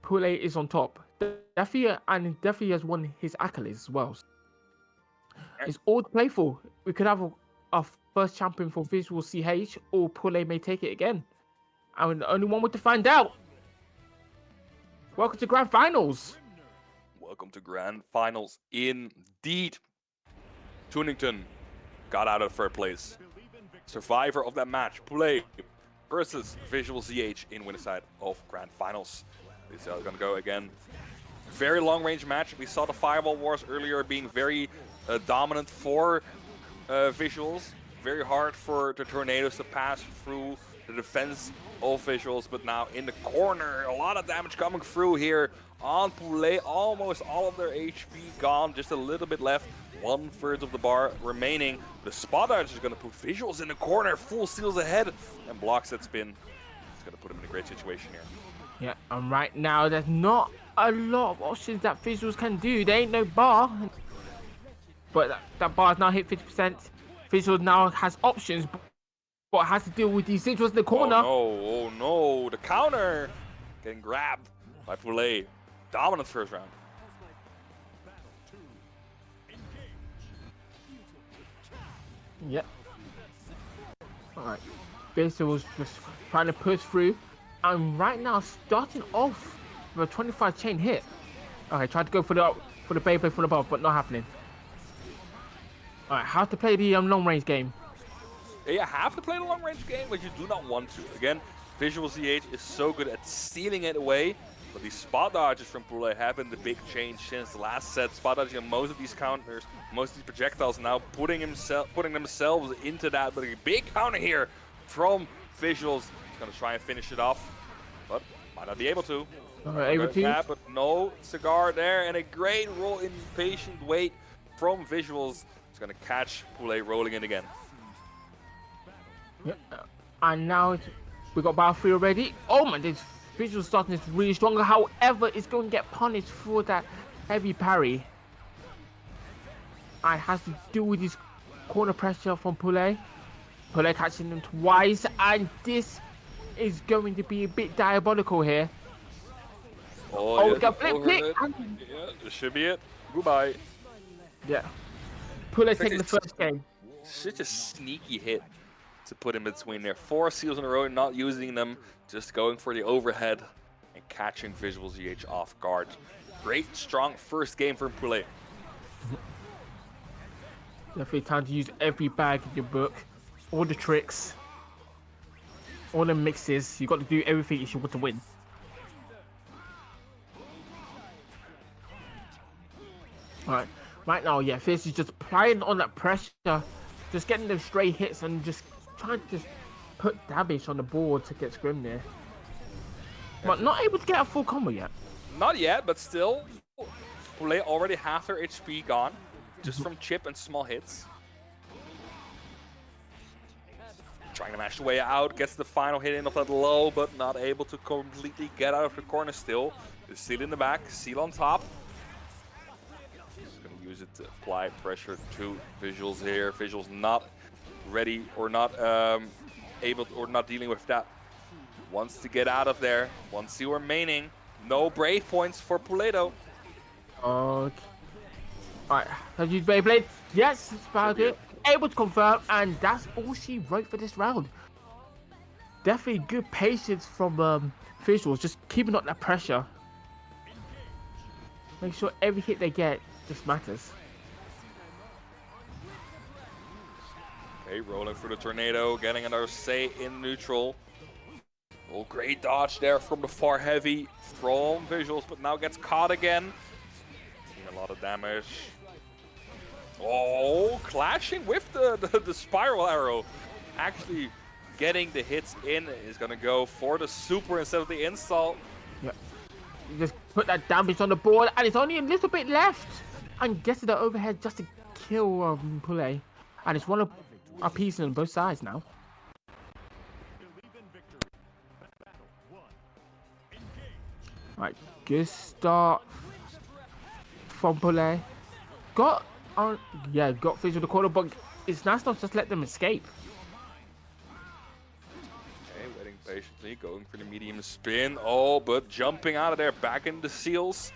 Poulet is on top. Definitely has won his accolades as well. It's all to play for. We could have a first champion for Visual CH, or Poulet may take it again. And the only one way to find out. Welcome to Grand Finals. Welcome to Grand Finals indeed. Tunington got out of third place. Survivor of that match, Poulet versus Visual CH in winner side of Grand Finals. This is going to go again. Very long range match. We saw the Fireball Wars earlier being very dominant for Visuals. Very hard for the Tornadoes to pass through the defense of Visuals, but now in the corner, a lot of damage coming through here on Poulet. Almost all of their HP gone, just a little bit left. 1/3 of the bar remaining. The spot dodge is going to put Visuals in the corner, full steals ahead, and blocks that spin. It's going to put him in a great situation here. Yeah, and right now there's not a lot of options that Visuals can do. There ain't no bar, but that bar's now hit 50%. Visuals now has options, but has to deal with these Visuals in the corner. Oh no, the counter getting grabbed by Poulet. Dominant first round. Yep. Alright. Visuals just trying to push through. And right now starting off with a 25 chain hit. Okay, tried to go for the Beyblade from above, but not happening. Alright, how to play the long range game. Yeah, you have to play the long range game, but you do not want to. Again, Visual CH is so good at stealing it away, but these spot dodges from Poulet have been the big change since the last set. Spot dodging on most of these counters, most of these projectiles now putting themselves into that. But a big counter here from Visuals. He's going to try and finish it off, but might not be able to. Able to? Yeah, but no cigar there, and a great roll in patient wait from Visuals. He's going to catch Poulet rolling in again. Yeah. And now we got Battle 3 already. Oh man, this Visual starting is really strong. However, it's going to get punished for that heavy parry. And has to deal with these corner pressure from Poulet. Poulet catching him twice, and this is going to be a bit diabolical here. Oh, yeah, we got flip kick. yeah, this should be it. Goodbye. Yeah. Poulet Such taking a- the first game. Such a sneaky hit to put in between there. 4 seals in a row, not using them, just going for the overhead and catching Visual ZH off guard. Great, strong first game from Poulet. Definitely time to use every bag in your book. All the tricks. All the mixes. You got to do everything if you want to win. Alright. Right now, yeah, Fizz is just applying on that pressure. Just getting them stray hits and just trying to just put damage on the board to get Scrim there. But not able to get a full combo yet. Not yet, but still, Poulet already half their HP gone, just from chip and small hits. Trying to mash the way out, gets the final hit in of that low, but not able to completely get out of the corner still. The seal in the back, seal on top. Gonna use it to apply pressure to Visuals here. Visuals not ready or not able to, or not dealing with that. Wants to get out of there. One seal remaining. No brave points for Puledo. Okay. Alright, have you Beyblade? Yes, it's about it. Able to confirm, and that's all she wrote for this round. Definitely good patience from Visuals, just keeping up that pressure. Make sure every hit they get just matters. Okay, rolling through the tornado, getting another say in neutral. Oh, great dodge there from the far heavy from Visuals, but now gets caught again. Taking a lot of damage. Oh, clashing with the spiral arrow. Actually getting the hits in is gonna go for the super instead of the install. Yeah. You just put that damage on the board, and it's only a little bit left. And getting the overhead just to kill Poulet. And it's one of our pieces on both sides now. Right, good start from Poulet. Got on, yeah, got Fizz with the corner, but it's nice not just let them escape. Okay, waiting patiently, going for the medium spin. Oh, but jumping out of there, back in the seals.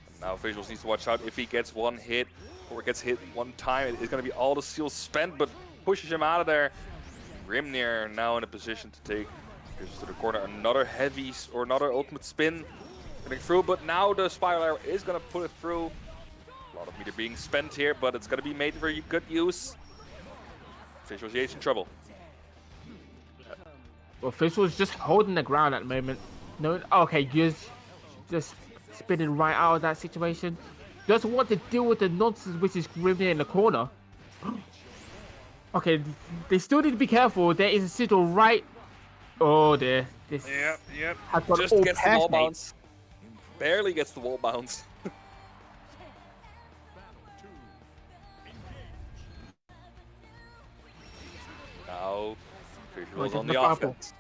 And now Visuals needs to watch out if he gets one hit or gets hit one time. It's going to be all the seals spent, but pushes him out of there. Grimnir now in a position to take Visuals to the corner. Another heavy or another ultimate spin getting through, but now the spiral arrow is going to put it through. A lot of meter being spent here, but it's going to be made for good use. Visuals ZH in trouble. Well, Fizz was just holding the ground at the moment. No, okay, just spinning right out of that situation. Doesn't want to deal with the nonsense which is Grimnir in the corner. Okay, they still need to be careful. There is a signal right. Oh, there. This Yep. has got Just all gets the wall pairs, mate. bounce. Barely gets the wall bounce. Now, Visuals on the the purple. offense.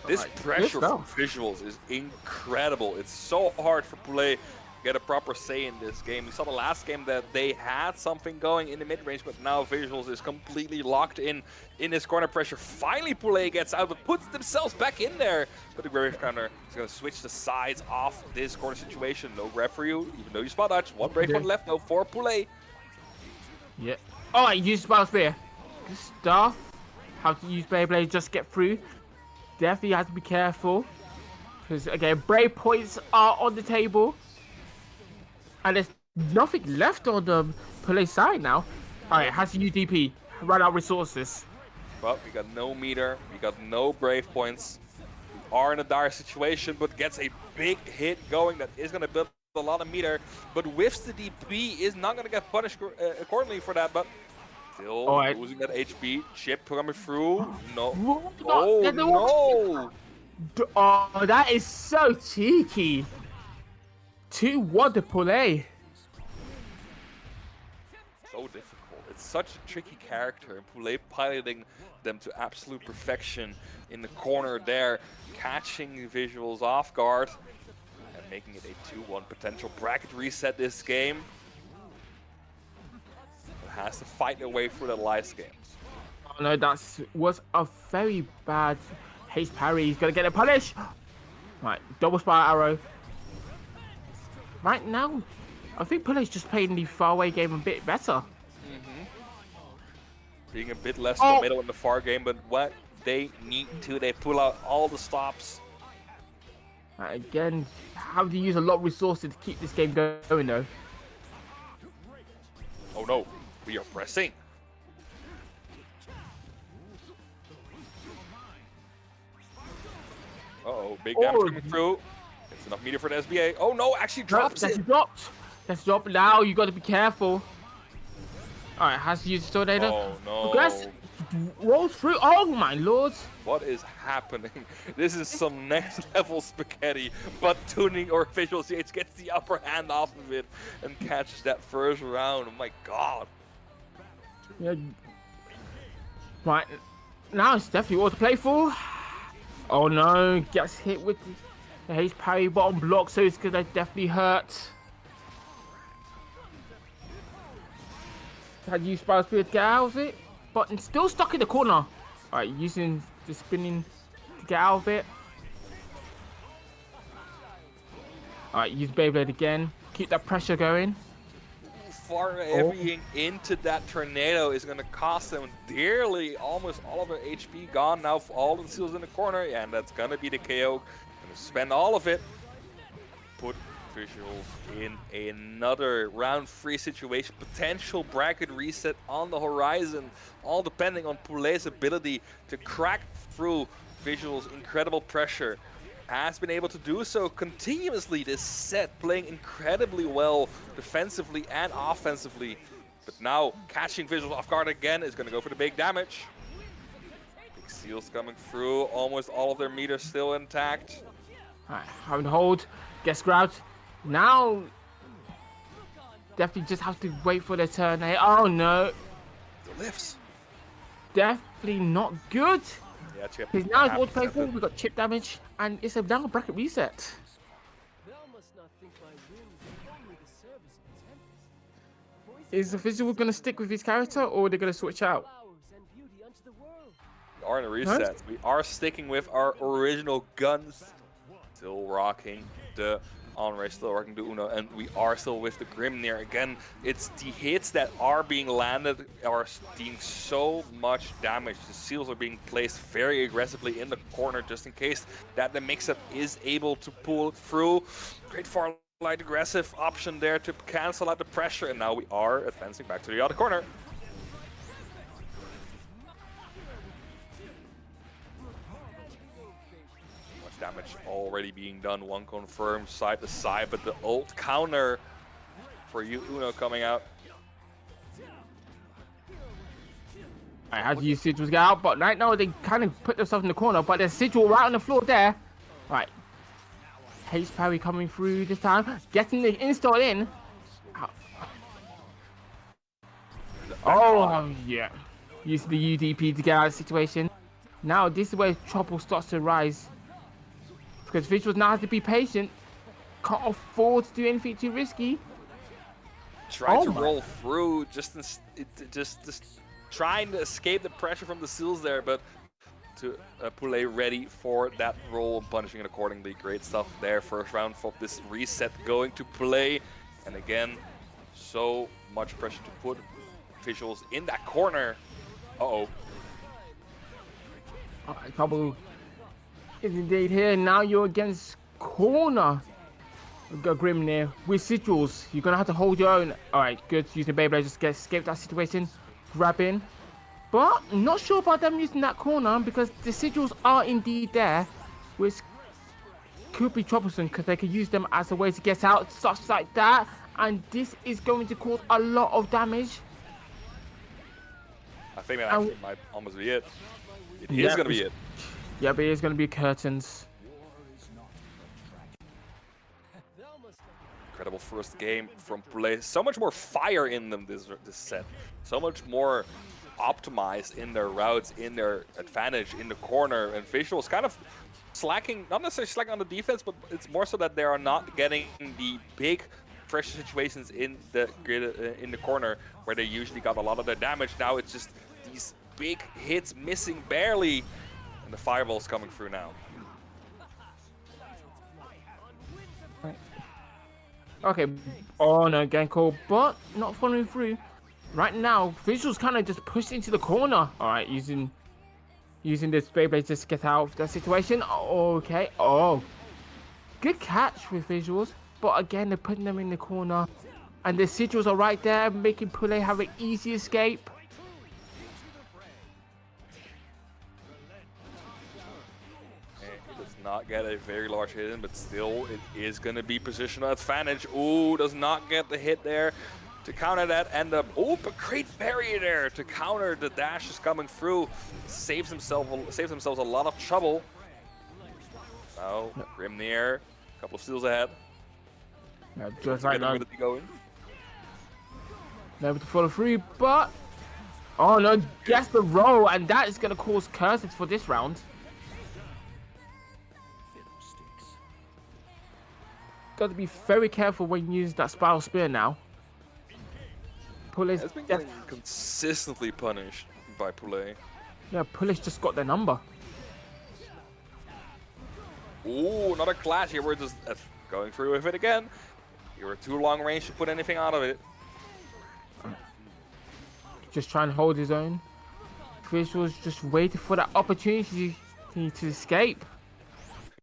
This pressure from Visuals is incredible. It's so hard for Poulet to get a proper say in this game. We saw the last game that they had something going in the mid-range, but now Visuals is completely locked in this corner pressure. Finally, Poulet gets out, but puts themselves back in there. But the Brave Counter is going to switch the sides off this corner situation. No grab for you, even though you spot dodge. One Brave one left, though, for Poulet. Yeah. Oh, I used Spiral Spear. Good stuff. How to use Beyblade just get through. Definitely have to be careful. Because, again, brave points are on the table. And there's nothing left on the Poulet side now. Alright, has to use DP. Run out resources. Well, we got no meter, we got no brave points. We are in a dire situation, but gets a big hit going that is going to build a lot of meter. But whiffs the DP, is not going to get punished accordingly for that, but still losing that HP. Chip coming through. No. Oh, no. Oh, that is so cheeky. 2-1 to Poulet. So difficult. It's such a tricky character, and Poulet piloting them to absolute perfection in the corner there, catching Visuals off guard. And making it a 2-1 potential bracket reset this game. It has to fight their way through that last game. Oh no, that was a very bad haste parry. He's gonna get a punish. Right, double spire arrow. Right now, I think Pulay's just playing the faraway game a bit better. Being a bit less committal in the far game, but what they need to, they pull out all the stops. Again, have to use a lot of resources to keep this game going though. Oh no, we are pressing. Uh-oh, big damage coming through. It's enough meter for the SBA. Oh no, actually drops it. That's dropped. Now you got to be careful. All right, has to use the tornado. Oh no. Progress rolls through. Oh my lord. What is happening? This is some next level spaghetti, but tuning or Visual CH gets the upper hand off of it and catches that first round. Oh my god. Yeah. Right. Now it's definitely all to play for. Oh no, gets hit with the haste parry bottom block, so it's gonna definitely hurt. Had used Spiral Spear to get out of it, but it's still stuck in the corner. Alright, using the spinning to get out of it. Alright, use Beyblade again. Keep that pressure going. Far heavying into that tornado is going to cost them dearly. Almost all of their HP gone now for all the seals in the corner, and that's going to be the KO. Going to spend all of it. Put Visuals in another round 3 situation. Potential bracket reset on the horizon. All depending on Poulet's ability to crack through Visuals' incredible pressure. Has been able to do so continuously this set, playing incredibly well defensively and offensively. But now catching Visuals off guard again is going to go for the big damage. Big seals coming through, almost all of their meters still intact. Alright, having to hold, gets grabbed. Now, definitely just have to wait for their turn. Oh no. The lifts. Definitely not good. Yeah, chip. Because now it's all to play for. We've got chip damage, and it's a down bracket reset. Is the Visual going to stick with his character, or are they going to switch out? We are in a reset. We are sticking with our original guns. Still rocking the Honore, still rocking the Uno, and we are still with the Grimnir. Again, it's the hits that are being landed are doing so much damage. The seals are being placed very aggressively in the corner just in case that the mix-up is able to pull it through. Great far light aggressive option there to cancel out the pressure, and now we are advancing back to the other corner. Damage already being done, one confirmed side to side, but the ult counter for you, Uno, coming out. I had to use Sigils get out, but right now they kind of put themselves in the corner, but there's Sigil right on the floor there. Right. Haste parry coming through this time, getting the install in. Oh, yeah. Use the UDP to get out of the situation. Now this is where trouble starts to rise. Because Visuals now has to be patient. Can't afford to do anything too risky. Trying to roll through, just trying to escape the pressure from the seals there, but to Poulet ready for that roll and punishing it accordingly. Great stuff there. First round for this reset going to Poulet. And again, so much pressure to put Visuals in that corner. Uh-oh. Alright, trouble is indeed here. Now you're against corner. We've got Grimnir with Sigils. You're gonna have to hold your own. Alright, good. Using Beyblade just to escape that situation. Grab in. But not sure about them using that corner because the Sigils are indeed there, which could be troublesome because they could use them as a way to get out, such like that. And this is going to cause a lot of damage. I think that actually might almost be it. It is gonna be it. Yeah, but it's going to be curtains. Incredible first game from Poulet. So much more fire in them this set. So much more optimized in their routes, in their advantage in the corner. And Visuals kind of slacking, not necessarily slacking on the defense, but it's more so that they are not getting the big pressure situations in the grid, in the corner where they usually got a lot of their damage. Now it's just these big hits missing barely, and the fireball's coming through now. Okay. Oh no, Genko, but not following through. Right now, Visuals kind of just pushed into the corner. All right, using this Beyblade just to get out of that situation. Okay. Oh, good catch with Visuals, but again, they're putting them in the corner, and the Sigils are right there, making Poulet have an easy escape. It does not get a very large hit in, but still, it is going to be positional advantage. Ooh, does not get the hit there to counter that, and a great barrier there to counter the dashes coming through. Saves themselves a lot of trouble. Now, Grimnir, a couple of steals ahead. Yeah, just like that. Going. Never to follow through, but oh no, gets the roll, and that is going to cause curses for this round. Got to be very careful when you use that spiral spear now. Poulet's has been getting consistently punished by Poulet. Yeah, Poulet's just got their number. Ooh, another clash here. We're just going through with it again. You were too long range to put anything out of it. Just trying to hold his own. Visuals just waiting for that opportunity to escape.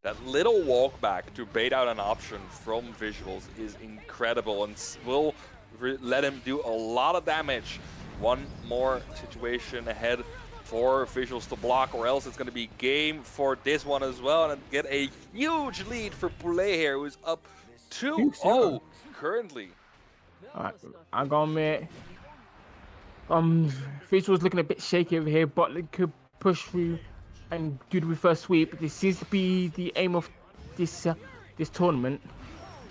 That little walk back to bait out an option from Visuals is incredible and will let him do a lot of damage. One more situation ahead for Visuals to block, or else it's going to be game for this one as well, and get a huge lead for Poulet here, who's up 2-0 currently. Alright, I'm gonna admit, Visuals looking a bit shaky over here, but they could push through and do the reverse sweep. This seems to be the aim of this tournament.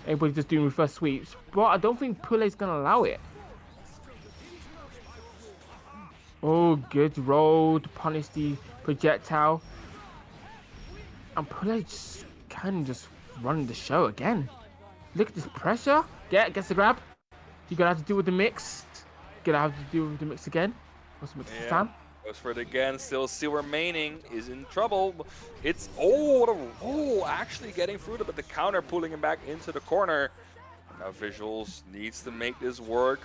Everybody's just doing reverse sweeps, but I don't think Poulet's gonna allow it. Oh, good roll to punish the projectile. And Poulet just kind of just running the show again. Look at this pressure. Gets the grab. You're gonna have to deal with the mix. Gonna have to deal with the mix again. What's the mix this time? Goes for it again. Still remaining. Is in trouble. It's actually getting through it, but the counter pulling him back into the corner. Now Visuals needs to make this work.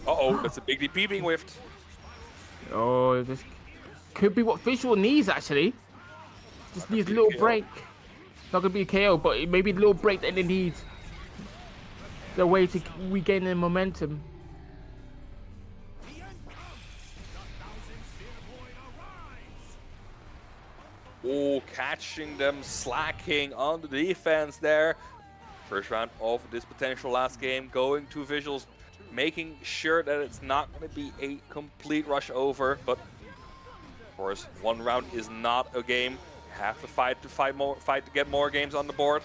That's a big DP being whiffed. Oh, this could be what Visual needs actually. Just needs a little break. Not gonna be a KO, but maybe a little break that they need. The way to regain their momentum. Oh, catching them slacking on the defense there. First round of this potential last game going to Visuals, making sure that it's not going to be a complete rush over. But of course, one round is not a game. You have to fight to get more games on the board.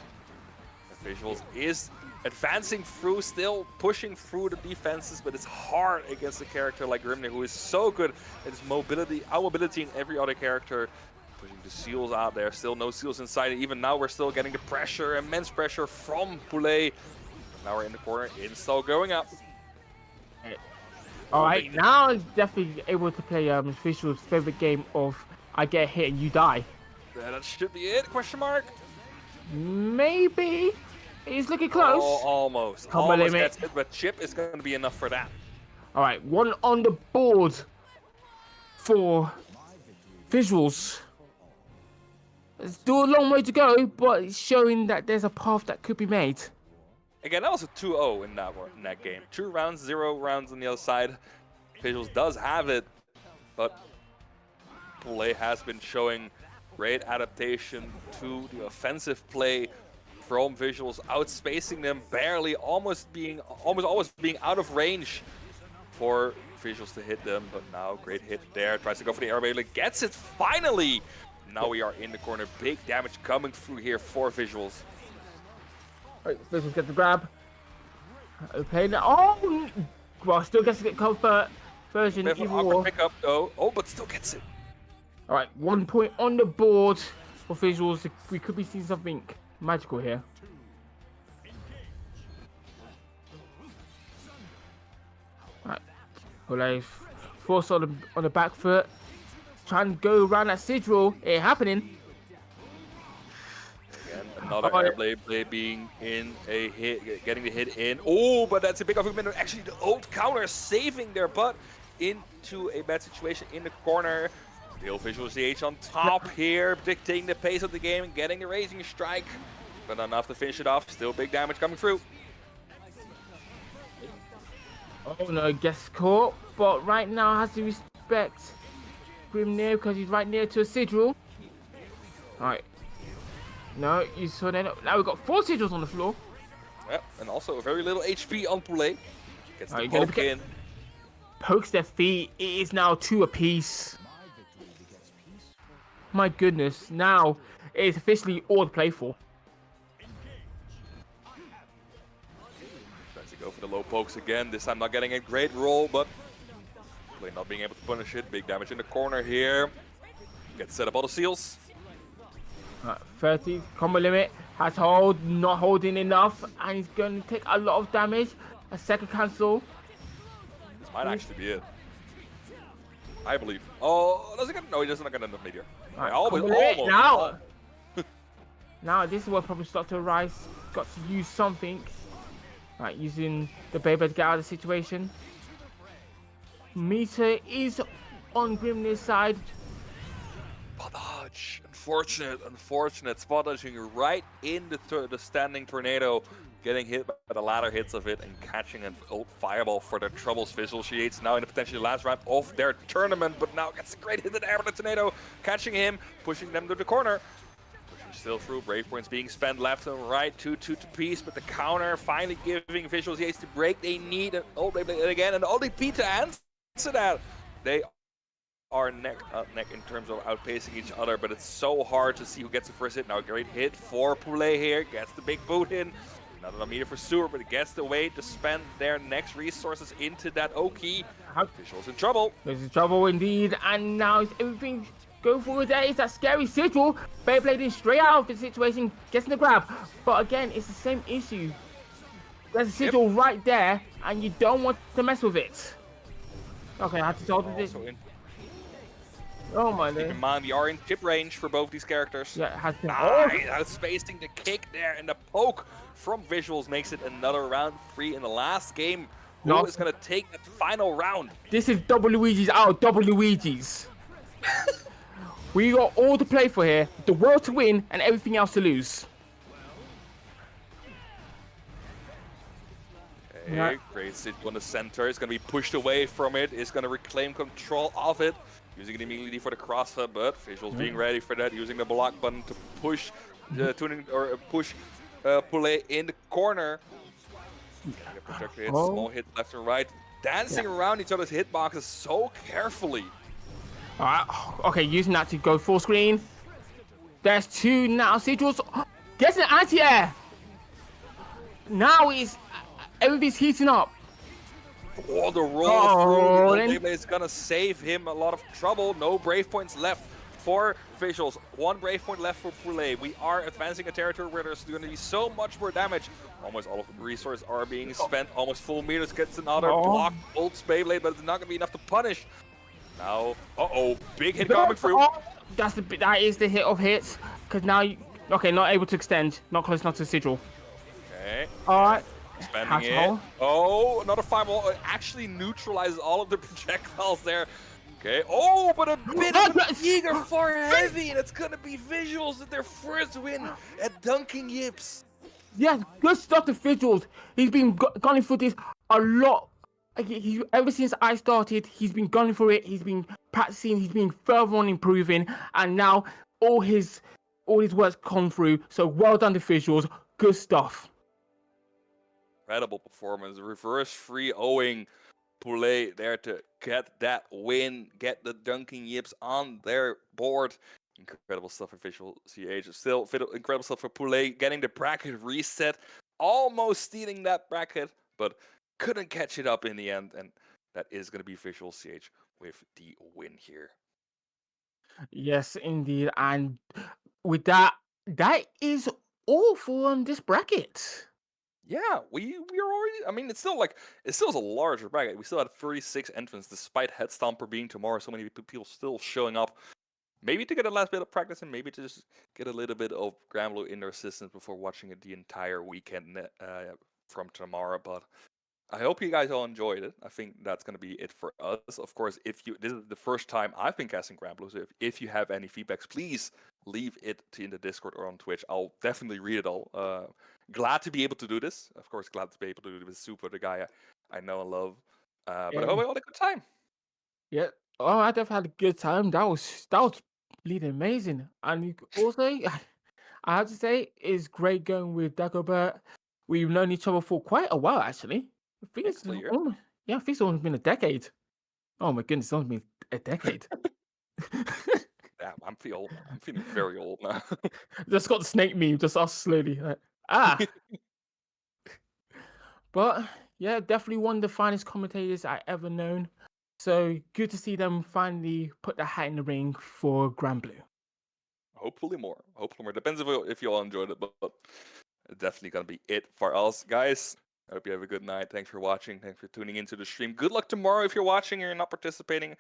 The Visuals is advancing through, still pushing through the defenses, but it's hard against a character like Grimnir, who is so good at his mobility, out-mobility in every other character. Pushing the seals out there, still no seals inside. Even now we're still getting the pressure, immense pressure from Poulet. Now we're in the corner, install going up. Alright, now I'm definitely able to play Visual's favorite game of I get hit and you die. That should be it, question mark? Maybe. He's looking close. Oh, almost. Come on, Almost limit. gets it, but chip is going to be enough for that. Alright, one on the board for Visuals. There's still a long way to go, but it's showing that there's a path that could be made. Again, that was a 2-0 in that game. 2 rounds, 0 rounds on the other side. Visuals does have it, but Poulet has been showing great adaptation to the offensive play from Visuals, outspacing them barely, almost always being out of range for Visuals to hit them. But now, great hit there. Tries to go for the air Beyblade, gets it finally. Now we are in the corner. Big damage coming through here for Visuals. Right, Visuals get the grab. Okay, now, oh! Well, still gets to get comfort version Bit of an even awkward more. pickup though. Oh, but still gets it. Alright, 1 point on the board for visuals. We could be seeing something magical here. Right, Pule forced on the back foot, trying to go around that sigil. It happening. Again, another airblade blade being in a hit, getting the hit in. Oh, but that's a big argument. Actually, the old counter saving their butt into a bad situation in the corner. Still Visual CH on top here, dictating the pace of the game and getting the Raging Strike. But enough to finish it off. Still big damage coming through. Oh no, gets caught. But right now has to respect Grimnir because he's right near to a sigil. Alright. No, you saw that. Now we've got 4 sigils on the floor. Yep, and also very little HP on Poulet. Gets the Alright, poke in. Pokes their feet. It is now 2 apiece. My goodness, now it is officially all to play for. Tries to go for the low pokes again. This time not getting a great roll, but Poulet not being able to punish it. Big damage in the corner here. Gets set up all the seals. 30 combo limit, has hold, not holding enough, and he's going to take a lot of damage. A second cancel. This might actually be it. I believe. Oh, does it get? No, he doesn't get another meteor. Right, Almost. combo limit. Almost. Now this is where probably start to rise. Got to use something. Right, using the Beyblade to get out of the situation. Meter is on Grimnir's side. Spot dodge. Unfortunate. Spot dodging right in the standing tornado. Getting hit by the latter hits of it and catching an old fireball for their troubles. Visual Shades now in the potentially last round of their tournament, but now gets a great hit in the air with the tornado. Catching him, pushing them to the corner. Pushing still through. Brave points being spent left and right. 2 to piece, but the counter finally giving Visual Shades the break they need. And oh, they again, and only P to answer that. They are neck in terms of outpacing each other, but it's so hard to see who gets the first hit. Now a great hit for Poulet here, gets the big boot in. Not enough meter for Sewer, but it gets the way to spend their next resources into that O-Key. Visual's in trouble. There's in trouble indeed, and now is everything going forward. There is that scary sigil. Beyblade is straight out of the situation, getting the grab. But again, it's the same issue. There's a sigil right there, and you don't want to mess with it. Okay, I have to solve this. Oh my Keep in god. mind, we are in chip range for both these characters. Yeah, it has to. Outspacing the kick there, and the poke from Visuals makes it another round 3 in the last game. Who is going to take that final round? This is double Luigi's out, double Luigi's. We got all to play for here, the world to win and everything else to lose. Okay, Yeah. great sit on the center. It's going to be pushed away from it. It's going to reclaim control of it. Using it immediately for the cross up, but Visuals being ready for that. Using the block button to push, push Poulet in the corner. Projector hits, small hit left and right. Dancing around each other's hitboxes so carefully. Alright, okay, using that to go full screen. There's 2 now. Sigils gets an anti-air. Now everything's heating up. Oh, the roll through. Beyblade is gonna save him a lot of trouble. No brave points left for Visuals. 1 brave point left for Poulet. We are advancing a territory where there's going to be so much more damage. Almost all of the resources are being spent. Almost full meters gets another block. Ults Beyblade, but it's not gonna be enough to punish. Now, big hit coming through. That is the hit of hits. Because now okay, not able to extend. Not close enough to the sigil. Okay. Alright. Spending it. Oh, another fireball. It actually neutralizes all of the projectiles there. Okay. Oh, but a bit of an eager for heavy. And it's going to be Visuals at their first win at Dunkin'Yips. Yeah, good stuff to Visuals. He's been gunning for this a lot. Ever since I started, he's been gunning for it. He's been practicing. He's been further on improving. And now all his work's come through. So well done to Visuals. Good stuff. Incredible performance. Reverse 3-0ing Poulet there to get that win, get the Dunkin'Yips on their board. Incredible stuff for Visual CH. Still incredible stuff for Poulet, getting the bracket reset, almost stealing that bracket, but couldn't catch it up in the end. And that is going to be Visual CH with the win here. Yes, indeed. And with that, that is all for this bracket. Yeah, we are already. I mean, it's still a larger bracket. We still had 36 entrants, despite Head Stomper being tomorrow. So many people still showing up. Maybe to get a last bit of practice and maybe to just get a little bit of Granblue in their systems before watching it the entire weekend from tomorrow. But I hope you guys all enjoyed it. I think that's going to be it for us. Of course, this is the first time I've been casting Granblue, so if you have any feedbacks, please leave it in the Discord or on Twitch. I'll definitely read it all. Glad to be able to do this. Of course, glad to be able to do this with Super, the guy I know and love. But I hope you all had a good time. Yeah. Oh, I definitely had a good time. That was really amazing. And also, I have to say, it's great going with Dagobert. We've known each other for quite a while, actually. I think Yeah, it's couple of years. almost, yeah, I think it's almost been a decade. Oh my goodness, it's almost been a decade. Yeah, I'm feeling very old now. Just got the snake meme, just us slowly. Like, ah. But yeah, definitely one of the finest commentators I ever known. So good to see them finally put their hat in the ring for Granblue. Hopefully more. Hopefully more. Depends if you all enjoyed it, but it's definitely gonna be it for us, guys. I hope you have a good night. Thanks for watching. Thanks for tuning into the stream. Good luck tomorrow if you're watching and you're not participating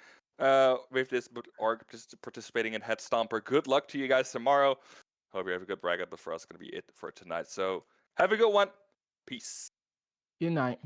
with this, but or just participating in Head Stomper. Good luck to you guys tomorrow. Hope you have a good bracket, but for us, it's gonna be it for tonight. So have a good one. Peace. Good night.